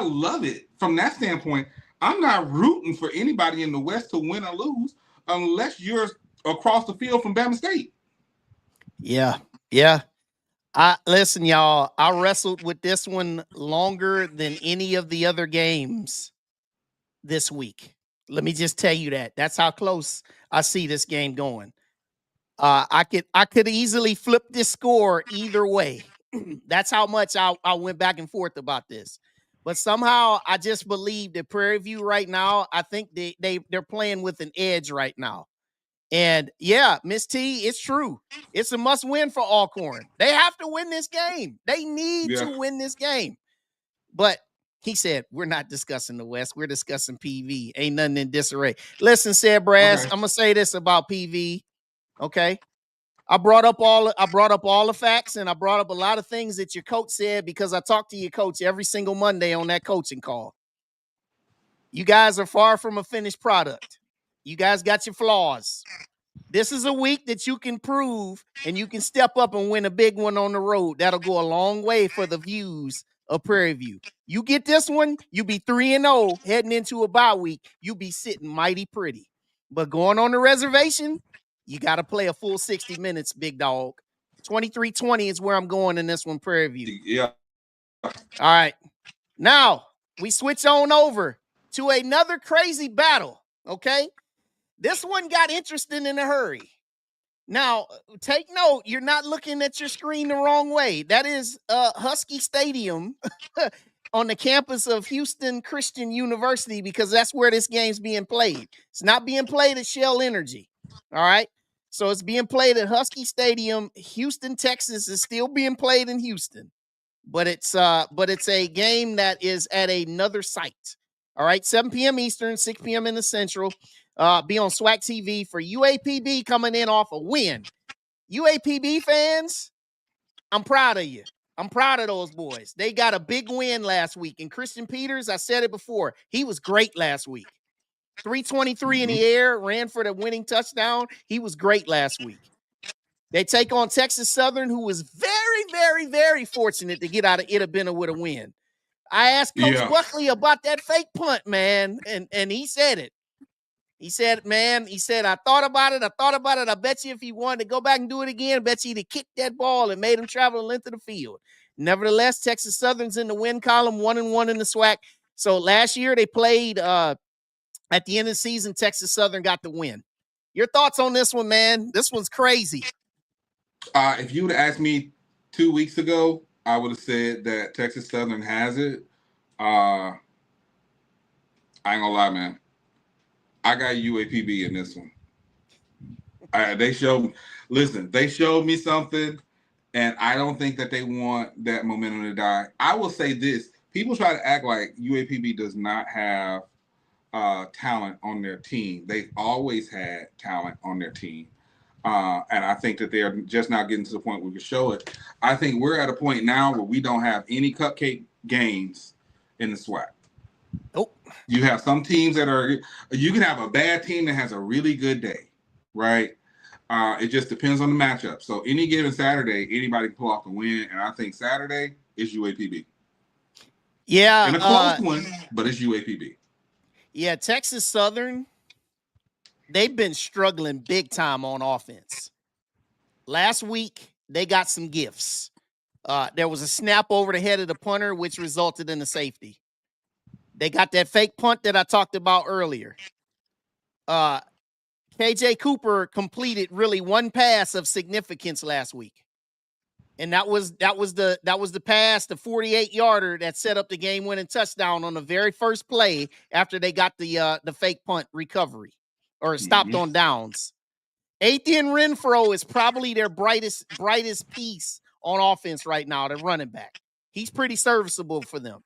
love it from that standpoint. I'm not rooting for anybody in the West to win or lose unless you're across the field from Bama State. Yeah. Listen, y'all, I wrestled with this one longer than any of the other games this week. Let me just tell you that. That's how close I see this game going. I could easily flip this score either way. That's how much I went back and forth about this. But somehow I just believe that Prairie View right now, I think they're playing with an edge right now. And yeah, Miss T, it's true. It's a must win for Alcorn. They have to win this game. They need to win this game. But he said, we're not discussing the West. We're discussing PV. Ain't nothing in disarray. Listen, Said Brass, I'm gonna say this about PV. Okay. I brought up all the facts, and I brought up a lot of things that your coach said because I talk to your coach every single Monday on that coaching call. You guys are far from a finished product. You guys got your flaws. This is a week that you can prove, and you can step up and win a big one on the road. That'll go a long way for the views of Prairie View. You get this one, you be 3-0 heading into a bye week. You be sitting mighty pretty. But going on the reservation, you got to play a full 60 minutes, big dog. 23-20 is where I'm going in this one, Prairie View. Yeah. All right. Now, we switch on over to another crazy battle, okay? This one got interesting in a hurry. Now, take note, you're not looking at your screen the wrong way. That is Husky Stadium on the campus of Houston Christian University, because that's where this game's being played. It's not being played at Shell Energy, all right? So it's being played at Husky Stadium. Houston, Texas is still being played in Houston, but it's a game that is at another site, all right? 7 p.m. Eastern, 6 p.m. in the Central. Be on SWAC TV for UAPB coming in off a win. UAPB fans, I'm proud of you. I'm proud of those boys. They got a big win last week. And Christian Peters, I said it before, he was great last week. 323 in the air, ran for the winning touchdown. He was great last week. They take on Texas Southern, who was very, very, very fortunate to get out of Itabena with a win. I asked Coach Buckley about that fake punt, man, and he said it. He said, I thought about it. I bet you if he wanted to go back and do it again, I bet you he'd have kicked that ball and made him travel the length of the field. Nevertheless, Texas Southern's in the win column, 1-1 in the SWAC. So last year they played at the end of the season, Texas Southern got the win. Your thoughts on this one, man? This one's crazy. If you would have asked me 2 weeks ago, I would have said that Texas Southern has it. I ain't gonna lie, man. I got UAPB in this one. They showed me something. And I don't think that they want that momentum to die. I will say this. People try to act like UAPB does not have talent on their team. They've always had talent on their team. And I think that they're just now getting to the point where we can show it. I think we're at a point now where we don't have any cupcake games in the SWAC. Nope. You have some teams that are, you can have a bad team that has a really good day, right? It just depends on the matchup. So any given Saturday, anybody can pull off the win. And I think Saturday is UAPB. Yeah. And a close one, but it's UAPB. Yeah, Texas Southern, they've been struggling big time on offense. Last week, they got some gifts. There was a snap over the head of the punter, which resulted in a safety. They got that fake punt that I talked about earlier. KJ Cooper completed really one pass of significance last week. And that was the pass, the 48-yarder that set up the game-winning touchdown on the very first play after they got the fake punt recovery or stopped on downs. Athian Renfro is probably their brightest piece on offense right now, the running back. He's pretty serviceable for them.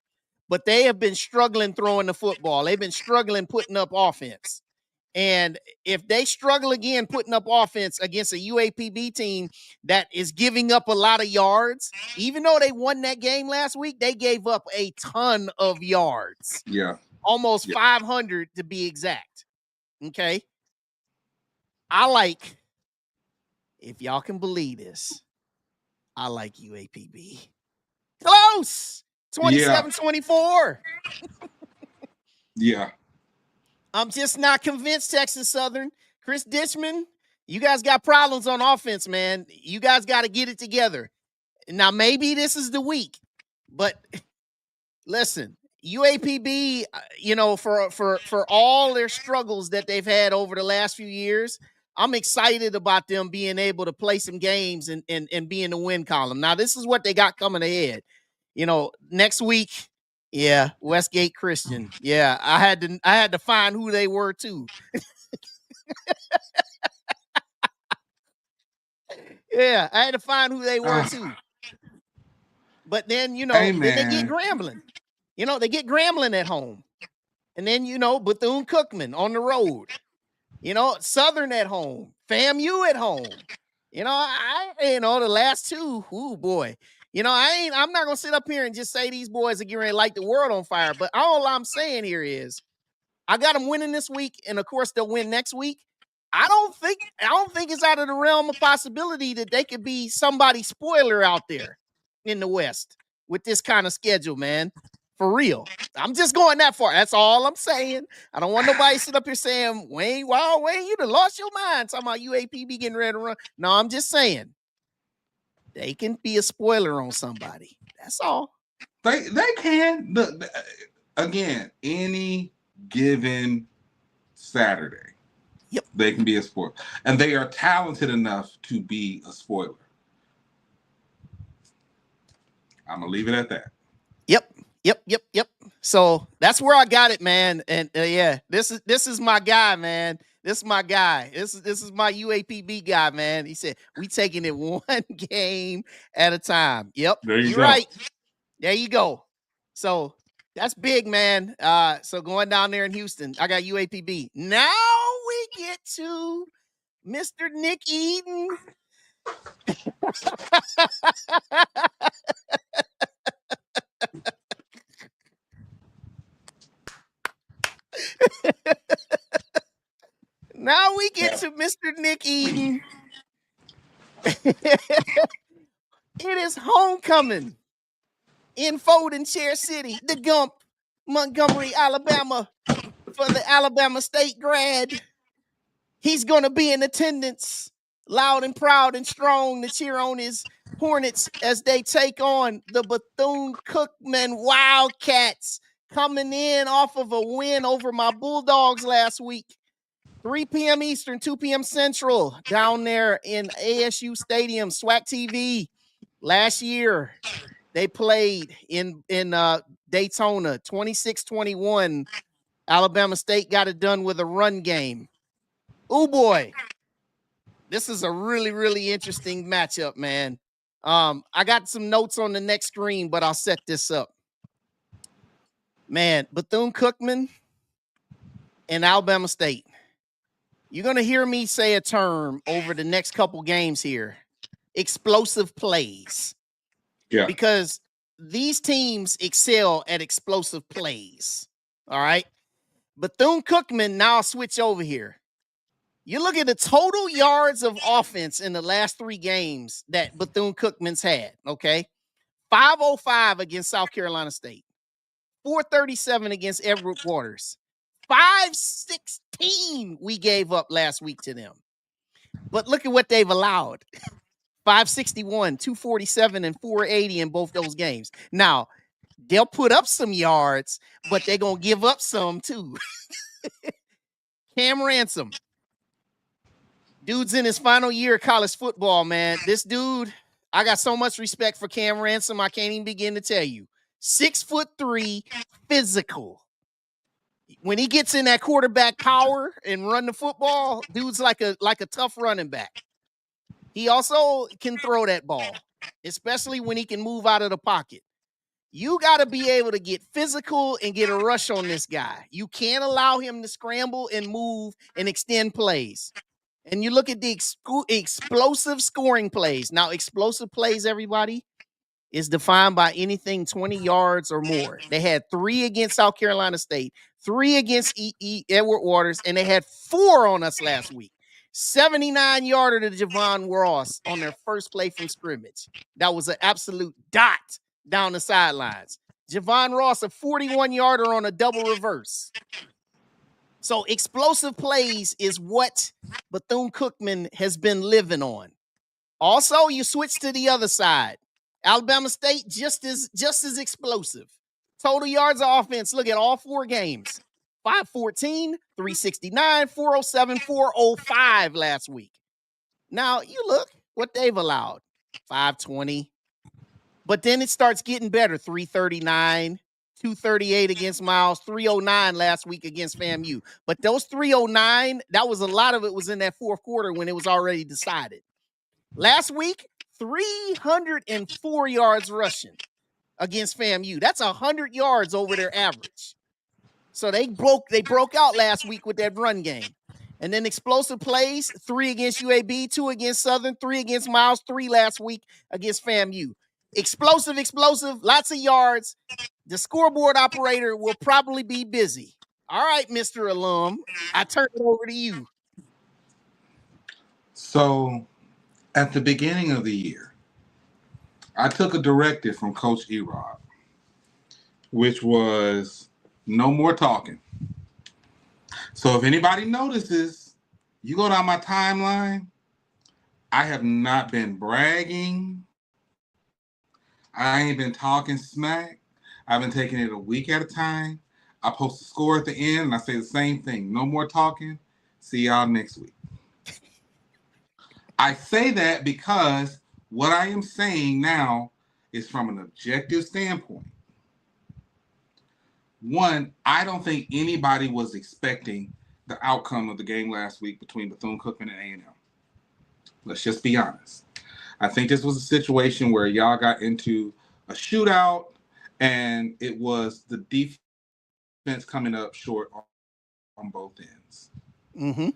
But they have been struggling throwing the football. They've been struggling putting up offense. And if they struggle again putting up offense against a UAPB team that is giving up a lot of yards, even though they won that game last week, they gave up a ton of yards. Yeah. Almost 500 to be exact. Okay. If y'all can believe this, I like UAPB. Close. 27-24. Yeah. I'm just not convinced, Texas Southern. Chris Ditchman, you guys got problems on offense, man. You guys got to get it together. Now, maybe this is the week, but listen, UAPB, for all their struggles that they've had over the last few years, I'm excited about them being able to play some games and be in the win column. Now, this is what they got coming ahead. Next week, yeah, Westgate Christian. Yeah, I had to find who they were too. Yeah, I had to find who they were too. But then, then they get Grambling. They get Grambling at home. And then, Bethune-Cookman on the road. Southern at home. FAMU at home. The last two, ooh, boy. I'm not going to sit up here and just say these boys are getting ready to light the world on fire. But all I'm saying here is I got them winning this week. And, of course, they'll win next week. I don't think it's out of the realm of possibility that they could be somebody's spoiler out there in the West with this kind of schedule, man. For real. I'm just going that far. That's all I'm saying. I don't want nobody sit up here saying, Wayne, you done lost your mind talking about UAPB getting ready to run. No, I'm just saying they can be a spoiler on somebody. That's all. They can. Again, any given Saturday. Yep. They can be a spoiler. And they are talented enough to be a spoiler. I'm going to leave it at that. Yep. So that's where I got it, man. And this is my guy, man. This is my guy. This is my UAPB guy, man. He said, we taking it one game at a time. Yep. You're right. There you go. So that's big, man. So going down there in Houston, I got UAPB. Now we get to Mr. Nick Eden. Now we get to Mr. Nick Eden. It is homecoming in Folding Chair City, the Gump, Montgomery, Alabama, for the Alabama State grad. He's going to be in attendance, loud and proud and strong to cheer on his Hornets as they take on the Bethune-Cookman Wildcats, coming in off of a win over my Bulldogs last week. 3 p.m. Eastern, 2 p.m. Central, down there in ASU Stadium, SWAC TV. Last year, they played in Daytona, 26-21. Alabama State got it done with a run game. Oh, boy. This is a really, really interesting matchup, man. I got some notes on the next screen, but I'll set this up. Man, Bethune-Cookman and Alabama State. You're going to hear me say a term over the next couple games here. Explosive plays. Yeah. Because these teams excel at explosive plays. All right. Bethune-Cookman, now I'll switch over here. You look at the total yards of offense in the last 3 games that Bethune-Cookman's had, okay? 505 against South Carolina State. 437 against Everett Waters. 516 we gave up last week to them. But look at what they've allowed. 561, 247, and 480 in both those games. Now, they'll put up some yards, but they're going to give up some too. Cam Ransom. Dude's in his final year of college football, man. This dude, I got so much respect for Cam Ransom, I can't even begin to tell you. 6'3", physical. When he gets in that quarterback power and run the football, dude's like a tough running back. He also can throw that ball, especially when he can move out of the pocket. You got to be able to get physical and get a rush on this guy. You can't allow him to scramble and move and extend plays. And you look at the explosive scoring plays. Now, explosive plays, everybody, is defined by anything 20 yards or more. They had 3 against South Carolina State, 3 against Edward Waters, and they had 4 on us last week. 79-yarder to Javon Ross on their first play from scrimmage. That was an absolute dot down the sidelines. Javon Ross, a 41-yarder on a double reverse. So explosive plays is what Bethune-Cookman has been living on. Also, you switch to the other side. Alabama State just as explosive. Total yards of offense. Look at all 4 games. 514, 369, 407, 405 last week. Now, you look what they've allowed. 520. But then it starts getting better. 339, 238 against Miles, 309 last week against FAMU. But those 309, that was a lot of it was in that fourth quarter when it was already decided. Last week, 304 yards rushing against FAMU. That's 100 yards over their average. So they broke out last week with that run game. And then explosive plays, 3 against UAB, 2 against Southern, 3 against Miles, 3 last week against FAMU. Explosive, lots of yards. The scoreboard operator will probably be busy. All right, Mr. Alum, I turn it over to you. So at the beginning of the year, I took a directive from Coach Erod, which was no more talking. So if anybody notices, you go down my timeline, I have not been bragging. I ain't been talking smack. I've been taking it a week at a time. I post a score at the end and I say the same thing. No more talking. See y'all next week. I say that because what I am saying now is from an objective standpoint. One, I don't think anybody was expecting the outcome of the game last week between Bethune-Cookman and A&M. Let's just be honest. I think this was a situation where y'all got into a shootout and it was the defense coming up short on both ends. Mm-hmm.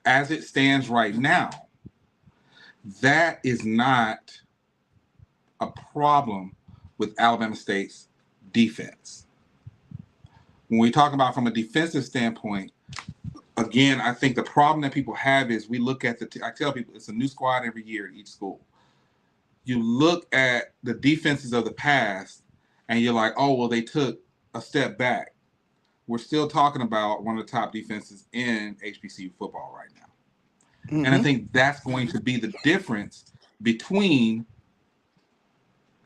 As it stands right now, that is not a problem with Alabama State's defense. When we talk about from a defensive standpoint, again, I think the problem that people have is we look at I tell people it's a new squad every year at each school. You look at the defenses of the past and you're like, oh, well, they took a step back. We're still talking about one of the top defenses in HBCU football right now. Mm-hmm. And I think that's going to be the difference between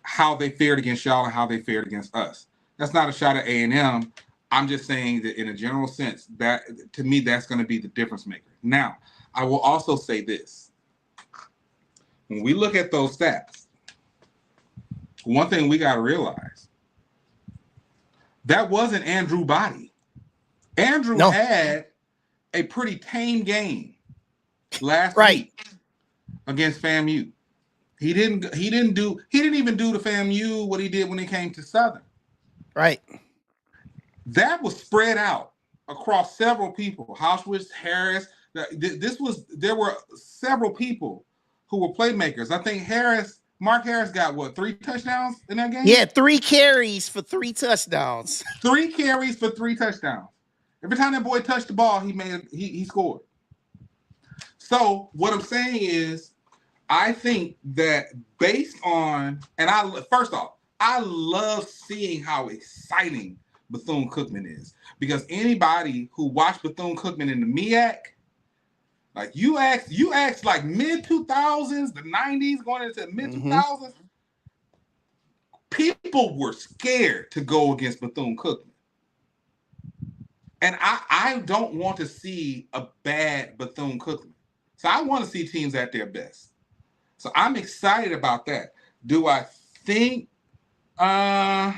how they fared against y'all and how they fared against us. That's not a shot at A&M. I'm just saying that in a general sense, that to me, that's going to be the difference maker. Now, I will also say this. When we look at those stats, one thing we got to realize, that wasn't Andrew Body. Andrew had a pretty tame game last week against FAMU. He didn't even do to FAMU what he did when he came to Southern. Right. That was spread out across several people. Housewitz, Harris. There were several people who were playmakers. I think Mark Harris got what, 3 touchdowns in that game? Yeah, 3 carries for 3 touchdowns. 3 carries for 3 touchdowns. Every time that boy touched the ball, he scored. So what I'm saying is, I think that based on, first off, I love seeing how exciting Bethune-Cookman is, because anybody who watched Bethune-Cookman in the MEAC, like you asked like mid 2000s, the 90s, going into the mid 2000s, people were scared to go against Bethune-Cookman. And I don't want to see a bad Bethune-Cookman. So I want to see teams at their best. So I'm excited about that. Do I think that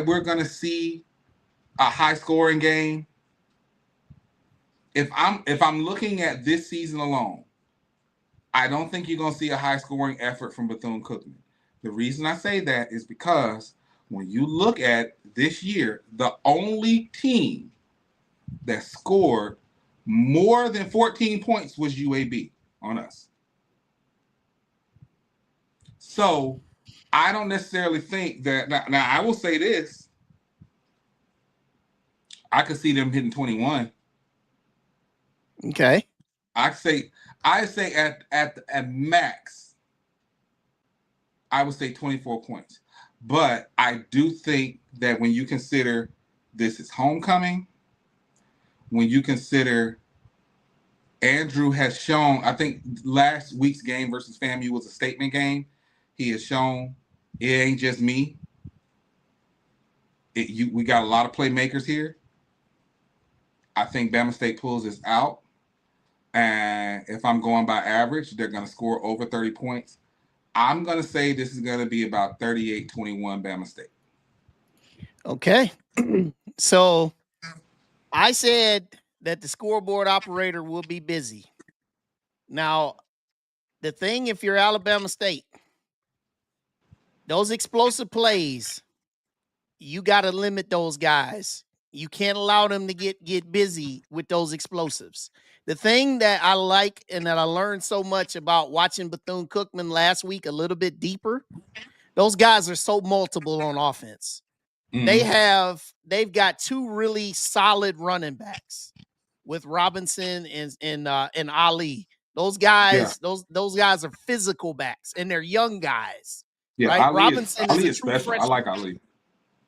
we're going to see a high scoring game? If I'm looking at this season alone, I don't think you're going to see a high scoring effort from Bethune-Cookman. The reason I say that is because when you look at this year, the only team that scored more than 14 points was UAB on us. So I don't necessarily think that. Now I will say this. I could see them hitting 21. Okay. I say at max, I would say 24 points. But I do think that when you consider this is homecoming, when you consider Andrew has shown, I think last week's game versus FAMU was a statement game. He has shown it ain't just me. We got a lot of playmakers here. I think Bama State pulls this out. And if I'm going by average, they're going to score over 30 points. I'm going to say this is going to be about 38-21 Bama State. Okay. So I said that the scoreboard operator will be busy. Now, the thing, if you're Alabama State, those explosive plays, you got to limit those guys. You can't allow them to get busy with those explosives. The thing that I like and that I learned so much about watching Bethune-Cookman last week a little bit deeper, those guys are so multiple on offense. Mm-hmm. They've got 2 really solid running backs with Robinson and Ali. Those guys, those guys are physical backs, and they're young guys. Yeah, right? Ali Robinson is a true special. freshman. I like Ali.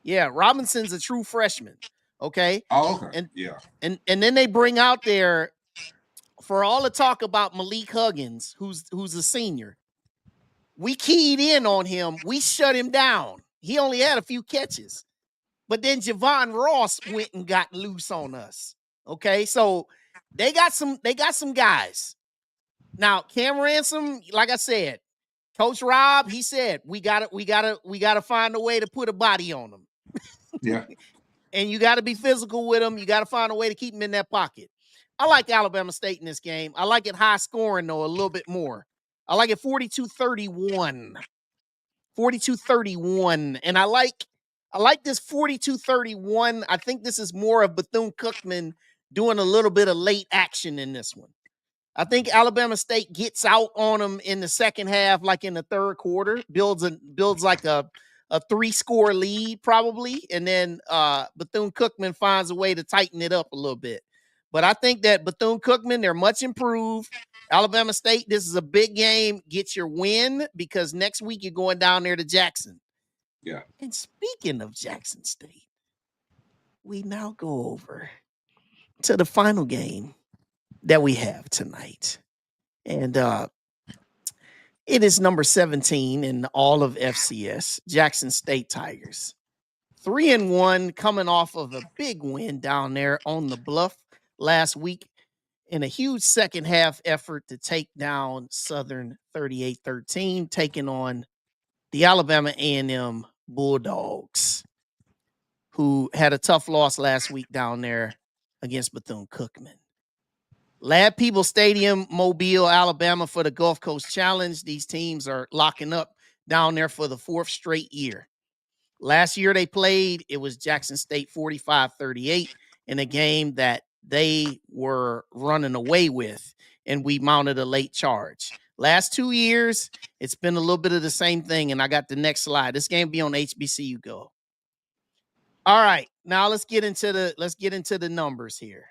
Yeah, Robinson's a true freshman. Okay. Oh, okay. And then they bring out there, for all the talk about Malik Huggins, who's a senior. We keyed in on him. We shut him down. He only had a few catches. But then Javon Ross went and got loose on us. Okay, so they got some guys. Now, Cam Ransom, like I said, Coach Rob, he said we gotta find a way to put a body on him. Yeah. And you got to be physical with him. You got to find a way to keep him in that pocket. I like Alabama State in this game. I like it high scoring, though, a little bit more. I like it 42-31. 42-31. And I like this 42-31. I think this is more of Bethune-Cookman doing a little bit of late action in this one. I think Alabama State gets out on them in the second half, like in the third quarter, builds like a 3-score lead probably, and then Bethune-Cookman finds a way to tighten it up a little bit. But I think that Bethune-Cookman, they're much improved. Alabama State, this is a big game. Get your win, because next week you're going down there to Jackson. Yeah. And speaking of Jackson State, we now go over to the final game that we have tonight. And it is number 17 in all of FCS, Jackson State Tigers. 3-1, coming off of a big win down there on the Bluff last week in a huge second half effort to take down Southern 38-13, taking on the Alabama A&M Bulldogs, who had a tough loss last week down there against Bethune-Cookman. Lab People Stadium, Mobile, Alabama for the Gulf Coast Challenge. These teams are locking up down there for the 4th straight year. Last year they played, it was Jackson State 45-38 in a game that they were running away with, and we mounted a late charge. Last 2 years, it's been a little bit of the same thing, and I got the next slide. This game be on HBCU Go. All right, now let's get into the numbers here.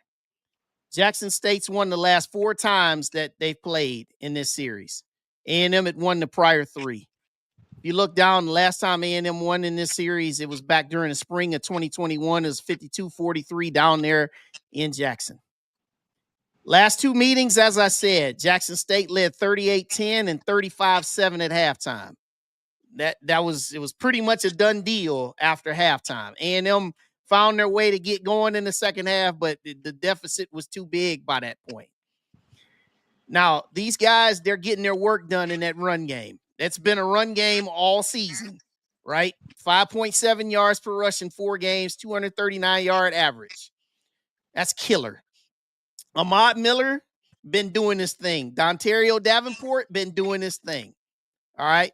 Jackson State's won the last 4 times that they've played in this series. A&M had won the prior 3. If you look down, the last time A&M won in this series, it was back during the spring of 2021. It was 52-43 down there in Jackson. Last 2 meetings, as I said, Jackson State led 38-10 and 35-7 at halftime. It was pretty much a done deal after halftime. A&M found their way to get going in the second half, but the deficit was too big by that point. Now, these guys, they're getting their work done in that run game. It's been a run game all season, right? 5.7 yards per rush in 4 games, 239-yard average. That's killer. Ahmad Miller been doing this thing. Dontario Davenport been doing this thing. All right.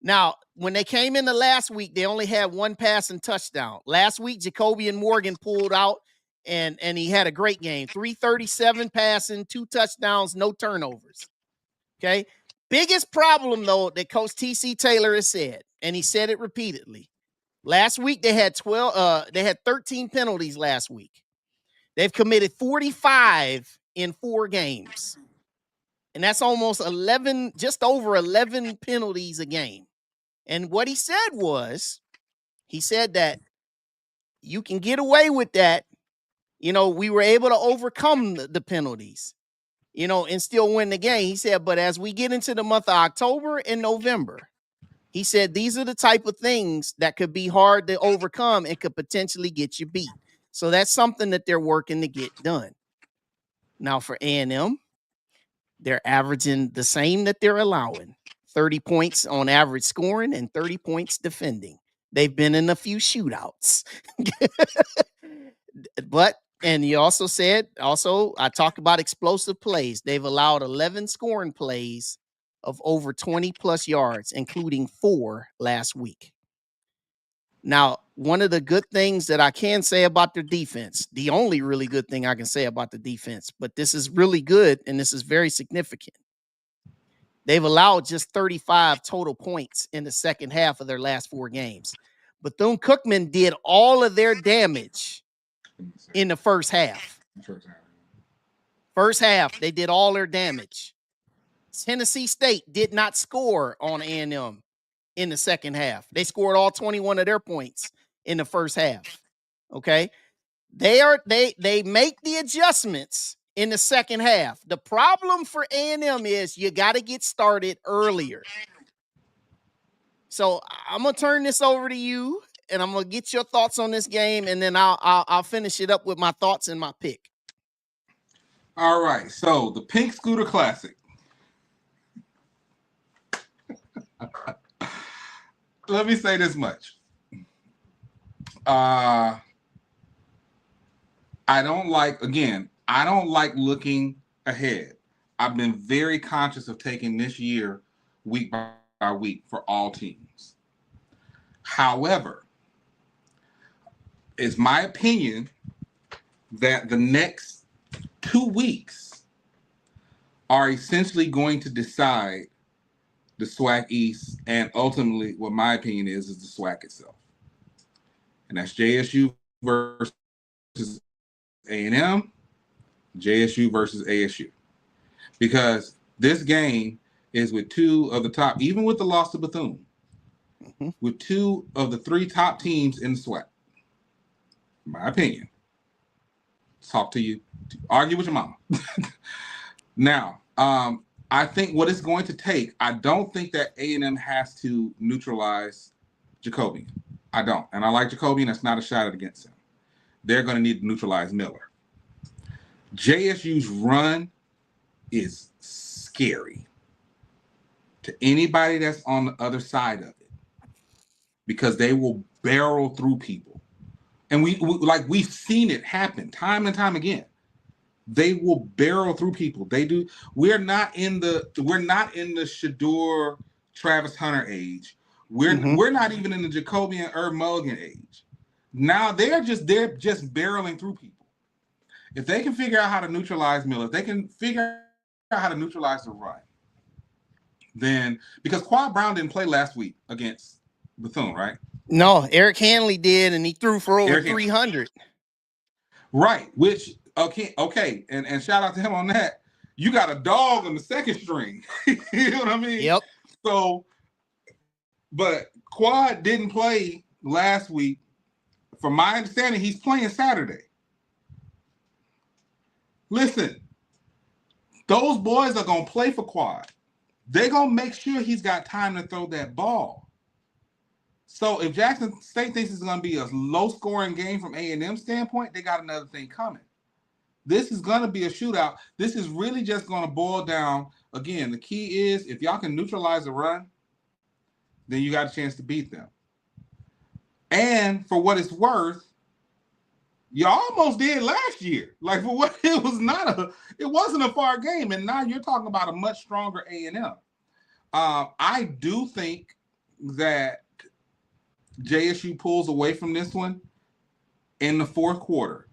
Now, when they came into last week, they only had 1 passing touchdown. Last week, Jacobian Morgan pulled out, and he had a great game. 337 passing, 2 touchdowns, no turnovers. Okay. Biggest problem, though, that Coach T.C. Taylor has said, and he said it repeatedly. Last week, they had 13 penalties last week. They've committed 45 in 4 games. And that's almost 11, just over 11 penalties a game. And what he said was, he said that you can get away with that. You know, we were able to overcome the penalties, you know, and still win the game. He said, but as we get into the month of October and November, he said, these are the type of things that could be hard to overcome and could potentially get you beat. So that's something that they're working to get done. Now for A&M, they're averaging the same that they're allowing. 30 points on average scoring and 30 points defending. They've been in a few shootouts. And you also said, I talked about explosive plays. They've allowed 11 scoring plays of over 20 plus yards, including 4 last week. Now, one of the good things that I can say about their defense, the only really good thing I can say about the defense, but this is really good and this is very significant. They've allowed just 35 total points in the second half of their last 4 games. Bethune-Cookman did all of their damage in the first half. First half, they did all their damage. Tennessee State did not score on A&M in the second half. They scored all 21 of their points in the first half. Okay. They make the adjustments in the second half. The problem for A&M is you got to get started earlier. So I'm going to turn this over to you and I'm going to get your thoughts on this game. And then I'll finish it up with my thoughts and my pick. All right. So the Pink Scooter Classic. Let me say this much. I don't like looking ahead. I've been very conscious of taking this year week by week for all teams. However, it's my opinion that the next 2 weeks are essentially going to decide the SWAC East, and ultimately, what my opinion is the SWAC itself. And that's JSU versus A&M, JSU versus ASU. Because this game is with 2 of the top, even with the loss to Bethune, with 2 of the 3 top teams in the SWAC. My opinion. Talk to you. Argue with your mama. Now, I think what it's going to take, I don't think that A&M has to neutralize Jacobian. I don't. And I like Jacobian. That's not a shot against him. They're going to need to neutralize Miller. JSU's run is scary to anybody that's on the other side of it because they will barrel through people. And we've seen it happen time and time again. They will barrel through people. They do. We're not in the Shador, Travis Hunter age. We're not even in the Jacoby and Herb Mulligan age. Now they're just barreling through people. If they can figure out how to neutralize Miller, if they can figure out how to neutralize the run, then because Quad Brown didn't play last week against Bethune, right? No, Eric Hanley did, and he threw for over 300. Right, which okay, and shout out to him on that. You got a dog on the second string. You know what I mean? Yep. So, but Quad didn't play last week. From my understanding, he's playing Saturday. Listen, those boys are going to play for Quad. They're going to make sure he's got time to throw that ball. So if Jackson State thinks it's going to be a low-scoring game from A&M standpoint, they got another thing coming. This is going to be a shootout. This is really just going to boil down. Again, the key is if y'all can neutralize the run, then you got a chance to beat them. And for what it's worth, you almost did last year. Like for what it wasn't a far game, and now you're talking about a much stronger A&M. I do think that JSU pulls away from this one in the fourth quarter.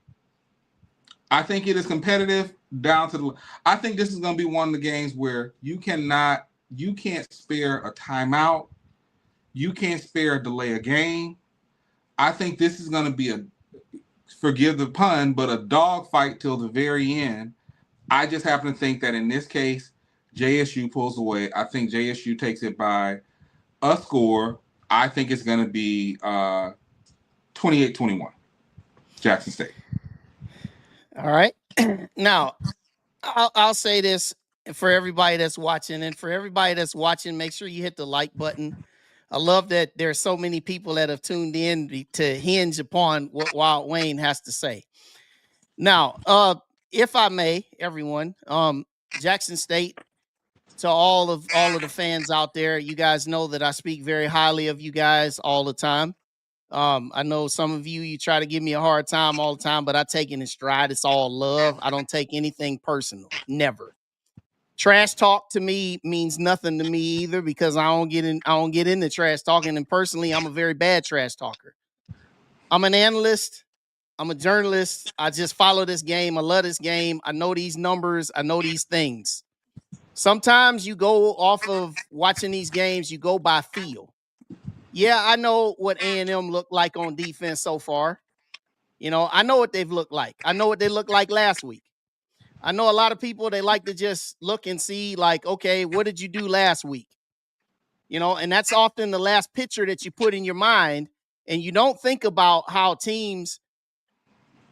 I think it is competitive down to the. I think this is going to be one of the games where you can't spare a timeout, you can't spare a delay a game. I think this is going to be forgive the pun, but a dogfight till the very end. I just happen to think that in this case, JSU pulls away. I think JSU takes it by a score. I think it's going to be 28-21, Jackson State. All right. Now, I'll say this for everybody that's watching, and for everybody that's watching, make sure you hit the like button. I love that there's so many people that have tuned in to hinge upon what Wild Wayne has to say. Now, if I may, everyone, Jackson State, to all of the fans out there, you guys know that I speak very highly of you guys all the time. I know some of you try to give me a hard time all the time, but I take it in stride. It's all love. I don't take anything personal. Never. Trash talk to me means nothing to me either, because I don't get into trash talking. And personally, I'm a very bad trash talker. I'm an analyst. I'm a journalist. I just follow this game. I love this game. I know these numbers. I know these things. Sometimes you go off of watching these games, you go by feel. Yeah, I know what A&M looked like on defense so far. You know, I know what they've looked like. I know what they looked like last week. I know a lot of people, they like to just look and see, like, okay, what did you do last week? You know, and that's often the last picture that you put in your mind, and you don't think about how teams,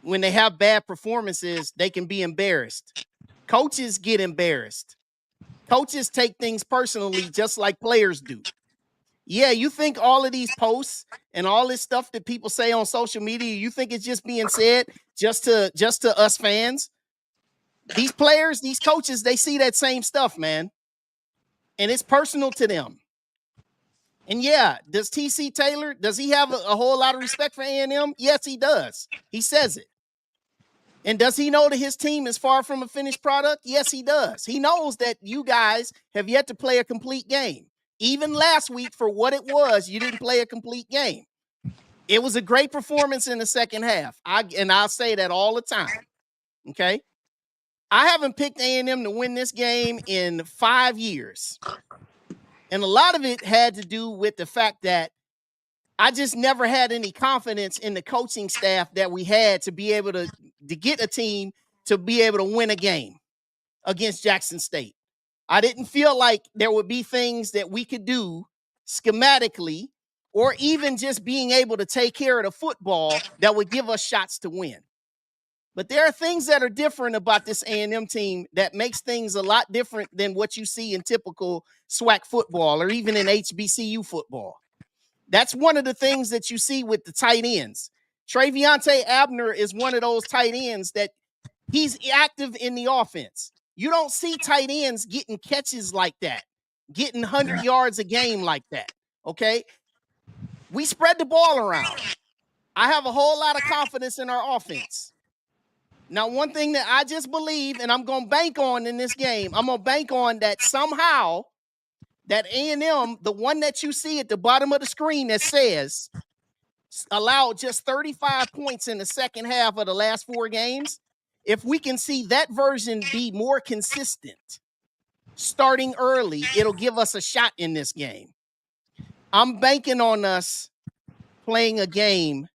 when they have bad performances, they can be embarrassed. Coaches get embarrassed. Coaches take things personally just like players do. Yeah, you think all of these posts and all this stuff that people say on social media, you think it's just being said just to us fans? These players, these coaches, they see that same stuff, man. And it's personal to them. And yeah, does TC Taylor, does he have a whole lot of respect for A&M? Yes, he does. He says it. And does he know that his team is far from a finished product? Yes, he does. He knows that you guys have yet to play a complete game. Even last week, for what it was, you didn't play a complete game. It was a great performance in the second half. I'll say that all the time. Okay? I haven't picked A&M to win this game in 5 years. And a lot of it had to do with the fact that I just never had any confidence in the coaching staff that we had to be able to get a team to be able to win a game against Jackson State. I didn't feel like there would be things that we could do schematically or even just being able to take care of the football that would give us shots to win. But there are things that are different about this A&M team that makes things a lot different than what you see in typical SWAC football or even in HBCU football. That's one of the things that you see with the tight ends. Traviante Abner is one of those tight ends that he's active in the offense. You don't see tight ends getting catches like that, getting 100 yards a game like that, okay? We spread the ball around. I have a whole lot of confidence in our offense. Now, one thing that I just believe, and I'm going to bank on in this game, I'm going to bank on that somehow that A&M, the one that you see at the bottom of the screen that says allowed just 35 points in the second half of the last 4 games, if we can see that version be more consistent starting early, it'll give us a shot in this game. I'm banking on us playing a game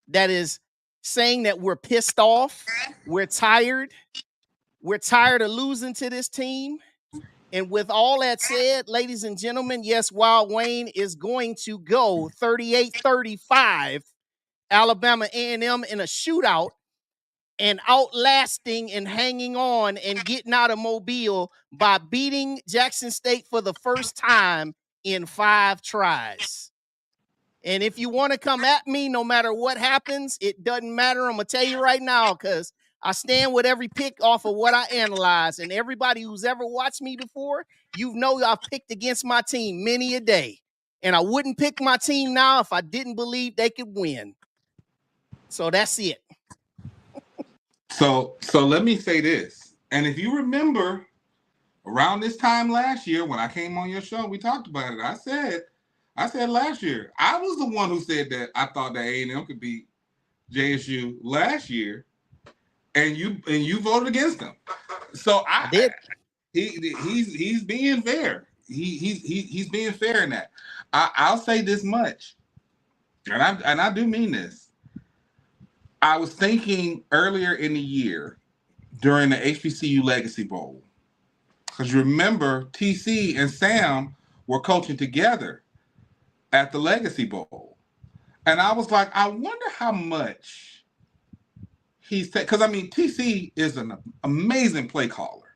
that is saying that we're pissed off, we're tired of losing to this team. And with all that said, ladies and gentlemen, yes, Wild Wayne is going to go 38-35 Alabama A&M in a shootout, and outlasting and hanging on and getting out of Mobile by beating Jackson State for the first time in 5 tries. And if you want to come at me, no matter what happens, it doesn't matter. I'm going to tell you right now, because I stand with every pick off of what I analyze. And everybody who's ever watched me before, you know I've picked against my team many a day. And I wouldn't pick my team now if I didn't believe they could win. So that's it. So let me say this. And if you remember, around this time last year when I came on your show, we talked about it. I said last year, I was the one who said that I thought that A&M could beat JSU last year, and you voted against them. So I did. He's being fair. He's being fair in that. I'll say this much, and I do mean this. I was thinking earlier in the year during the HBCU Legacy Bowl, because you remember TC and Sam were coaching together at the Legacy Bowl. And I was like, I wonder how much he's because I mean, TC is an amazing play caller.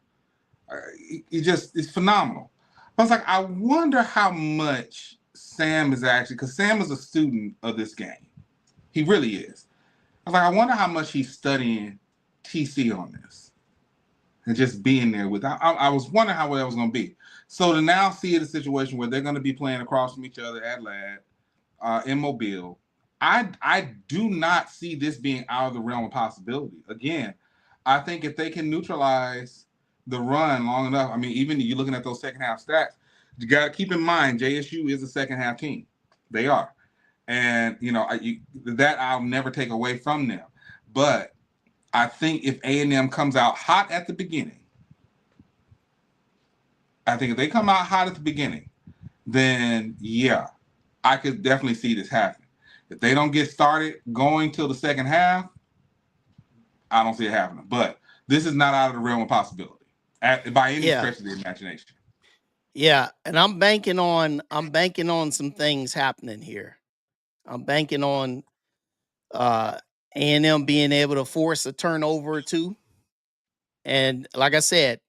It's phenomenal. I was like, I wonder how much Sam is actually, because Sam is a student of this game. He really is. I was like, I wonder how much he's studying TC on this and just being there with. I was wondering how that was going to be. So to now see it a situation where they're going to be playing across from each other at Ladd in Mobile, I do not see this being out of the realm of possibility. Again, I think if they can neutralize the run long enough, I mean, even you're looking at those second half stats, you got to keep in mind JSU is a second half team. They are. And, you know, that I'll never take away from them. But I think if A&M comes out hot at the beginning, then, yeah, I could definitely see this happen. If they don't get started going till the second half, I don't see it happening. But this is not out of the realm of possibility by any stretch of the imagination. Yeah, and I'm banking on some things happening here. I'm banking on A&M being able to force a turnover or two. And like I said,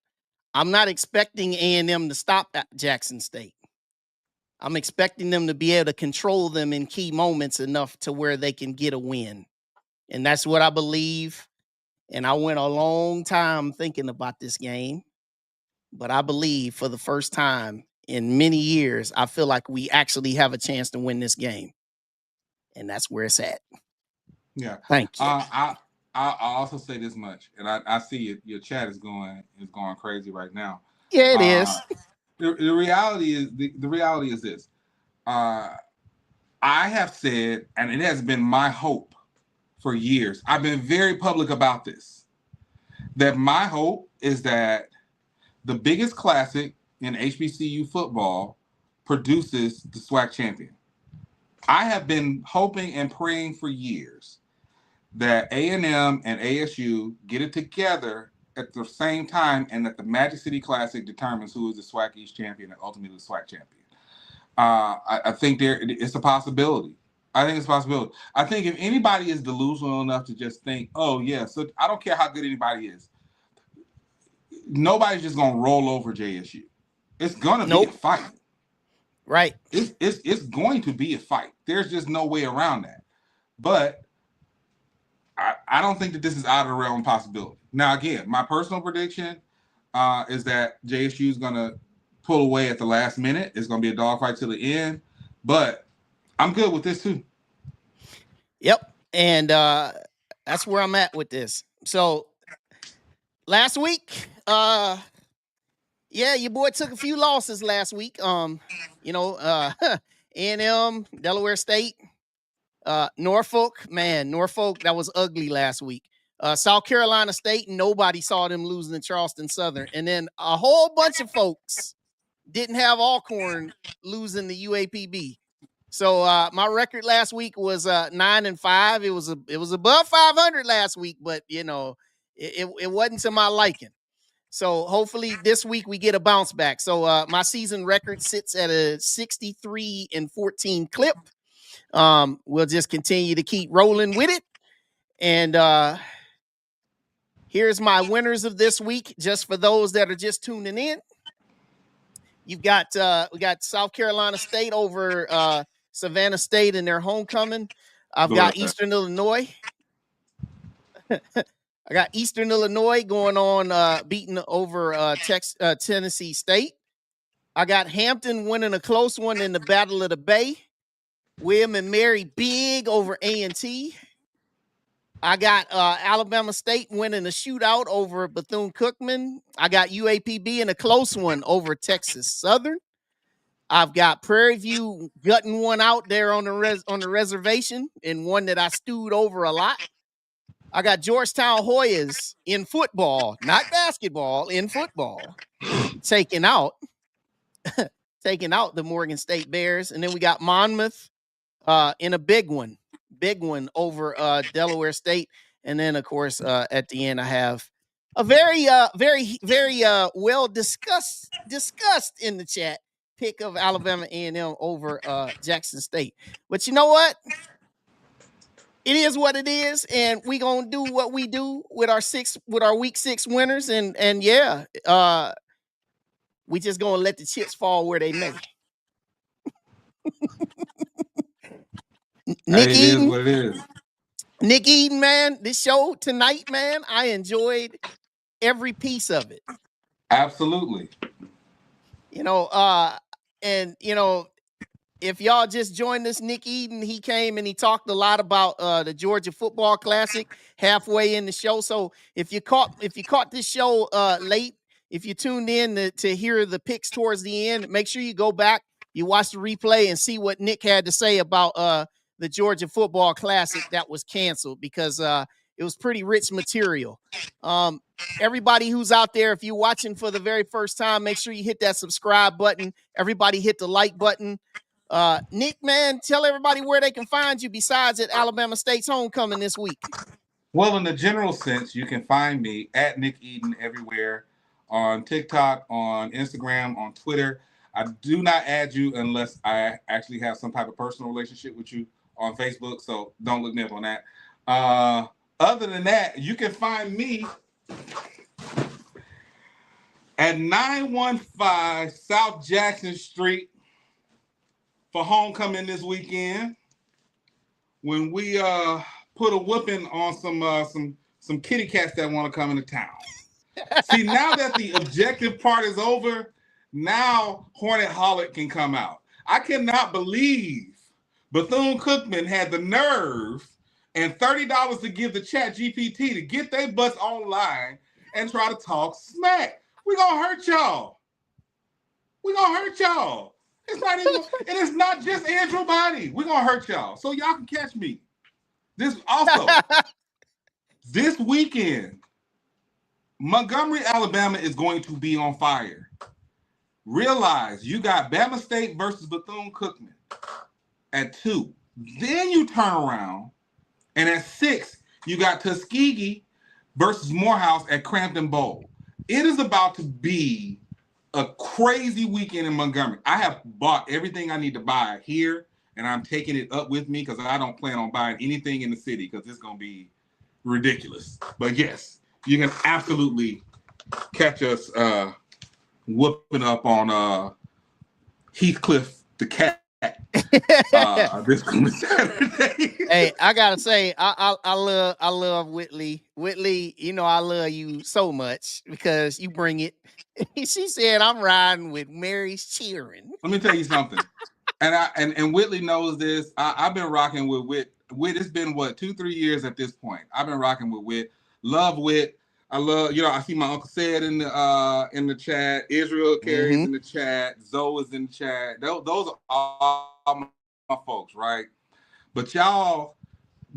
I'm not expecting A&M to stop at Jackson State. I'm expecting them to be able to control them in key moments enough to where they can get a win. And that's what I believe. And I went a long time thinking about this game. But I believe for the first time in many years, I feel like we actually have a chance to win this game. And that's where it's at. Yeah. Thank you. I'll also say this much, and I see your chat is going crazy right now. Yeah, it is. The reality is this. I have said, and it has been my hope for years. I've been very public about this. That my hope is that the biggest classic in HBCU football produces the SWAC champion. I have been hoping and praying for years that A&M and ASU get it together at the same time, and that the Magic City Classic determines who is the SWAC East champion and ultimately the SWAC champion. I think it's a possibility. I think it's a possibility. I think if anybody is delusional enough to just think, oh, yeah, so I don't care how good anybody is, nobody's just going to roll over JSU. It's going to be a fight. Right. It's going to be a fight. There's just no way around that. But I don't think that this is out of the realm of possibility. Now, again, my personal prediction is that JSU is going to pull away at the last minute. It's going to be a dogfight till the end. But I'm good with this too. Yep. And that's where I'm at with this. So last week, yeah, your boy took a few losses last week. A&M, Delaware State, Norfolk, that was ugly last week. South Carolina State, nobody saw them losing to Charleston Southern. And then a whole bunch of folks didn't have Alcorn losing the UAPB. So my record last week was 9-5. It was above 500 last week, but it wasn't to my liking. So hopefully this week we get a bounce back. So my season record sits at a 63-14 clip. We'll just continue to keep rolling with it. And here's my winners of this week, just for those that are just tuning in. You've got we got South Carolina State over Savannah State in their homecoming. I've got Eastern Illinois. I got Eastern Illinois going on beating over Tennessee State. I got Hampton winning a close one in the Battle of the Bay. William and Mary big over A&T. I got Alabama State winning a shootout over Bethune-Cookman. I got UAPB in a close one over Texas Southern. I've got Prairie View gutting one out there on the reservation, and one that I stewed over a lot. I got Georgetown Hoyas in football, not basketball, in football, taking out the Morgan State Bears. And then we got Monmouth in a big one over Delaware State. And then, of course, at the end, I have a very well discussed in the chat pick of Alabama A&M over Jackson State. But you know what? It is what it is, and we gonna do what we do with our week 6 winners, and we just gonna let the chips fall where they may. Nick Eden, is what it is. Nick Eden, man, this show tonight, man, I enjoyed every piece of it. Absolutely. If y'all just joined us, Nick Eden, he came and he talked a lot about the Georgia Football Classic halfway in the show. So if you caught this show late, if you tuned in to hear the picks towards the end, make sure you go back, you watch the replay and see what Nick had to say about the Georgia Football Classic that was canceled, because it was pretty rich material. Everybody who's out there, if you're watching for the very first time, make sure you hit that subscribe button. Everybody hit the like button. Nick, man, tell everybody where they can find you besides at Alabama State's homecoming this week. Well, in the general sense, you can find me at Nick Eden everywhere, on TikTok, on Instagram, on Twitter. I do not add you unless I actually have some type of personal relationship with you on Facebook, so don't look me up on that. Other than that, you can find me at 915 South Jackson Street for homecoming this weekend, when we put a whooping on some kitty cats that want to come into town. See, now that the objective part is over, now Hornet Holic can come out. I cannot believe Bethune-Cookman had the nerve and $30 to give the chat GPT to get their butts online and try to talk smack. We're going to hurt y'all. It's not even, and it's not just Andrew Body. We're going to hurt y'all. So y'all can catch me. This weekend, Montgomery, Alabama is going to be on fire. Realize you got Bama State versus Bethune-Cookman at 2. Then you turn around, and at 6, you got Tuskegee versus Morehouse at Crampton Bowl. It is about to be a crazy weekend in Montgomery. I have bought everything I need to buy here, and I'm taking it up with me because I don't plan on buying anything in the city because it's going to be ridiculous. But yes, you can absolutely catch us whooping up on Heathcliff the cat this coming Saturday. Hey, I gotta say, I love Whitley. Whitley, I love you so much because you bring it. She said, "I'm riding with Mary's cheering." Let me tell you something, and Whitley knows this. I've been rocking with Whit. It's been 2-3 years at this point. I've been rocking with Whit. Love Whit. I love, I see my Uncle Said in the chat. Israel Carey's in the chat. Zoe is in the chat. Those are all my folks, right? But y'all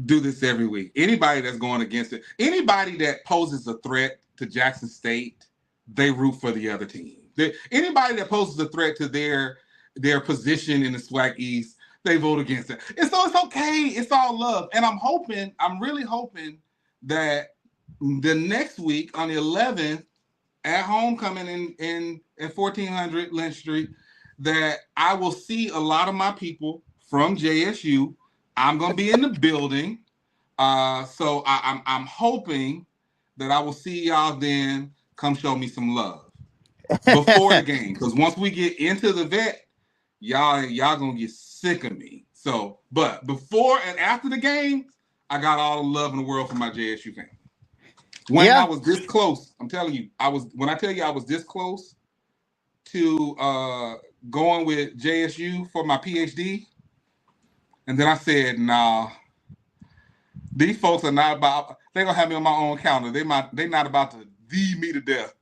do this every week. Anybody that's going against it, anybody that poses a threat to Jackson State, they root for the other team. Anybody that poses a threat to their position in the SWAC East, they vote against it. And so it's okay. It's all love. And I'm really hoping that the next week on the 11th at homecoming in at 1400 Lynch Street, that I will see a lot of my people from JSU. I'm gonna be in the building, so I'm hoping that I will see y'all then. Come show me some love before the game, because once we get into the vet, y'all gonna get sick of me. So, but before and after the game, I got all the love in the world for my JSU fans. When I was this close, I'm telling you, I was this close to going with JSU for my PhD. And then I said, nah, these folks are not about, they're going to have me on my own counter. They're not about to me to death.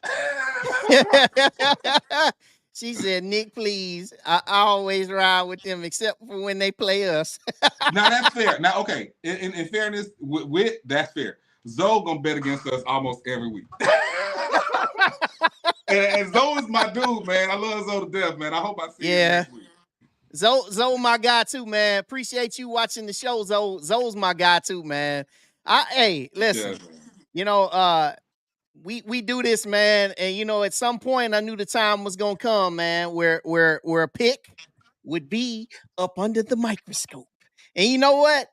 She said, Nick, please, I always ride with them except for when they play us. Now, that's fair. Now, okay, in fairness, with that's fair. Zoe gonna bet against us almost every week. and Zoe is my dude, man. I love Zoe to death, man. I hope I see you next week. Zoe my guy too, man. Appreciate you watching the show, Zoe. Zoe's my guy too, man. Hey, listen, we do this, man, and at some point I knew the time was gonna come, man, where a pick would be up under the microscope. And you know what?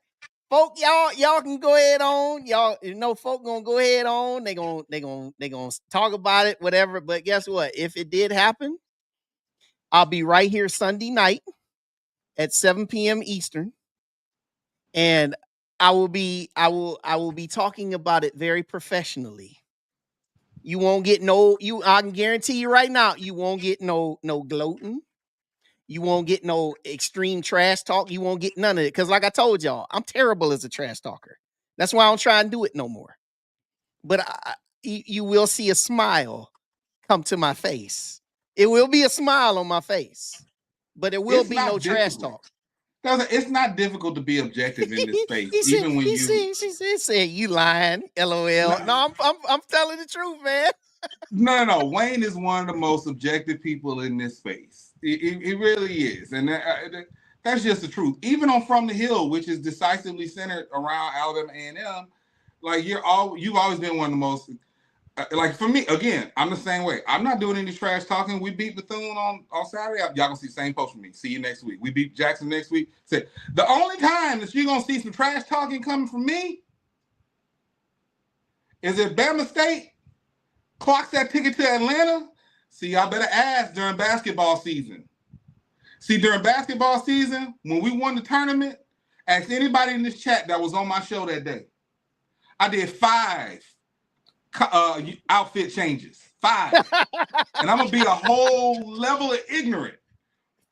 Folk, y'all can go ahead on. Y'all, folk gonna go ahead on. They gonna talk about it, whatever. But guess what? If it did happen, I'll be right here Sunday night at 7 p.m. Eastern, and I will be talking about it very professionally. You won't get I can guarantee you right now, you won't get no gloating. You won't get no extreme trash talk. You won't get none of it. Because like I told y'all, I'm terrible as a trash talker. That's why I don't try and do it no more. But you will see a smile come to my face. It will be a smile on my face. But it will be no trash talk. It's not difficult to be objective in this space. She said, you lying, LOL. No, I'm telling the truth, man. No. Wayne is one of the most objective people in this space. It really is. And that's just the truth. Even on From the Hill, which is decisively centered around Alabama A&M, like you've always been one of the most, like for me, again, I'm the same way. I'm not doing any trash talking. We beat Bethune on Saturday. Y'all gonna see the same post from me. See you next week. We beat Jackson next week. So the only time that you're gonna see some trash talking coming from me is if Bama State clocks that ticket to Atlanta. See, y'all better ask during basketball season. See, during basketball season, when we won the tournament, ask anybody in this chat that was on my show that day. I did 5 outfit changes. 5. And I'm going to be a whole level of ignorant.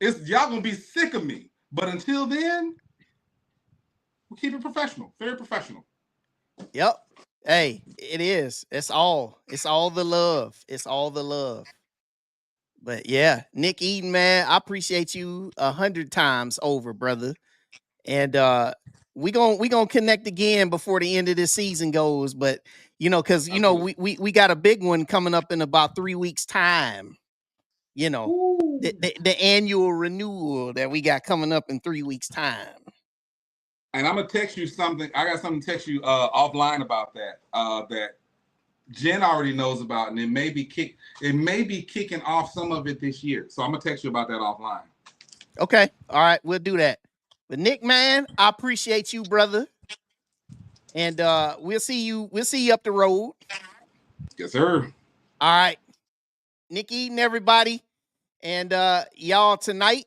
Y'all going to be sick of me. But until then, we keep it professional. Very professional. Yep. Hey, it is. It's all the love. It's all the love. But yeah, Nick Eden, man, I appreciate you 100 times over, brother. And we gonna connect again before the end of this season goes. But because we got a big one coming up in about 3 weeks' time. The annual renewal that we got coming up in 3 weeks' time. And I'm gonna text you something. I got something to text you offline about that. That Jen already knows about, and it may be kicking off some of it this year. So I'm gonna text you about that offline. Okay, all right, we'll do that. But Nick, man, I appreciate you, brother, and we'll see you up the road. Yes, sir. All right, Nick Eden, everybody, and y'all tonight.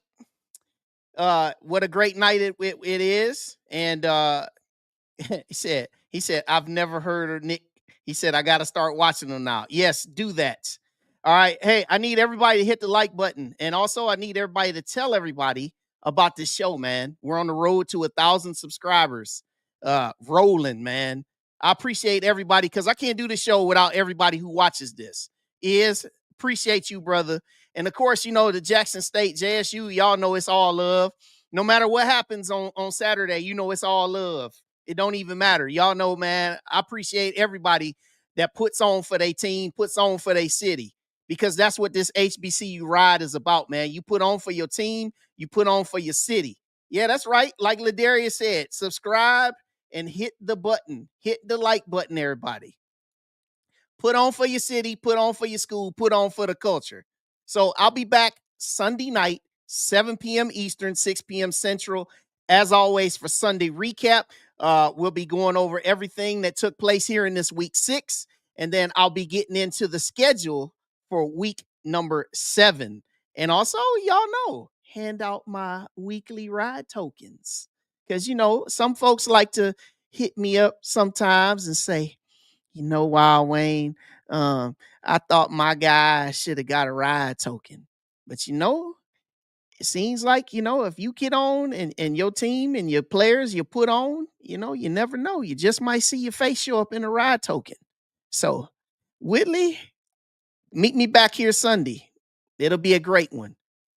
What a great night it is, and he said I've never heard of Nick. He said, I got to start watching them now. Yes, do that. All right. Hey, I need everybody to hit the like button. And also, I need everybody to tell everybody about this show, man. We're on the road to 1,000 subscribers. Rolling, man. I appreciate everybody because I can't do the show without everybody who watches this. Appreciate you, brother. And of course, you know, the Jackson State, JSU, y'all know it's all love. No matter what happens on Saturday, you know it's all love. It don't even matter. Y'all know, man, I appreciate everybody that puts on for their team, puts on for their city, because that's what this HBCU ride is about, man. You put on for your team, you put on for your city. Yeah, that's right. Like Ladarius said, subscribe and hit the button. Hit the like button, everybody. Put on for your city, put on for your school, put on for the culture. So I'll be back Sunday night, 7 p.m. Eastern, 6 p.m. Central, as always, for Sunday recap. We'll be going over everything that took place here in this week 6, and then I'll be getting into the schedule for week number 7. And also, y'all know, hand out my weekly ride tokens, because, you know, some folks like to hit me up sometimes and say, you know, Wild Wayne, I thought my guy should have got a ride token. But, you know, it seems like, you know, if you get on and your team and your players you put on, you know, you never know. You just might see your face show up in a ride token. So, Whitley, meet me back here Sunday. It'll be a great one.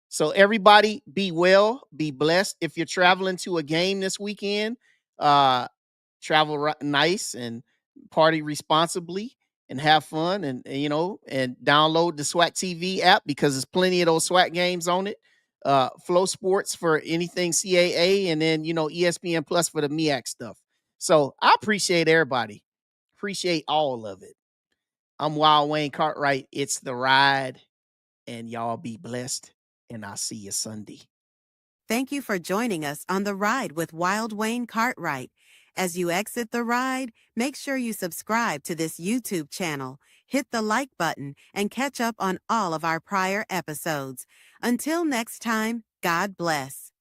So everybody be well, be blessed. If you're traveling to a game this weekend, travel nice and party responsibly and have fun, and you know, and download the SWAC TV app because there's plenty of those SWAC games on it. Flow Sports for anything CAA, and then, you know, ESPN Plus for the MEAC stuff. So I appreciate everybody. Appreciate all of it. I'm Wild Wayne Cartwright. It's the ride, and y'all be blessed, and I'll see you Sunday. Thank you for joining us on the ride with Wild Wayne Cartwright. As you exit the ride, make sure you subscribe to this YouTube channel, hit the like button, and catch up on all of our prior episodes. Until next time, God bless.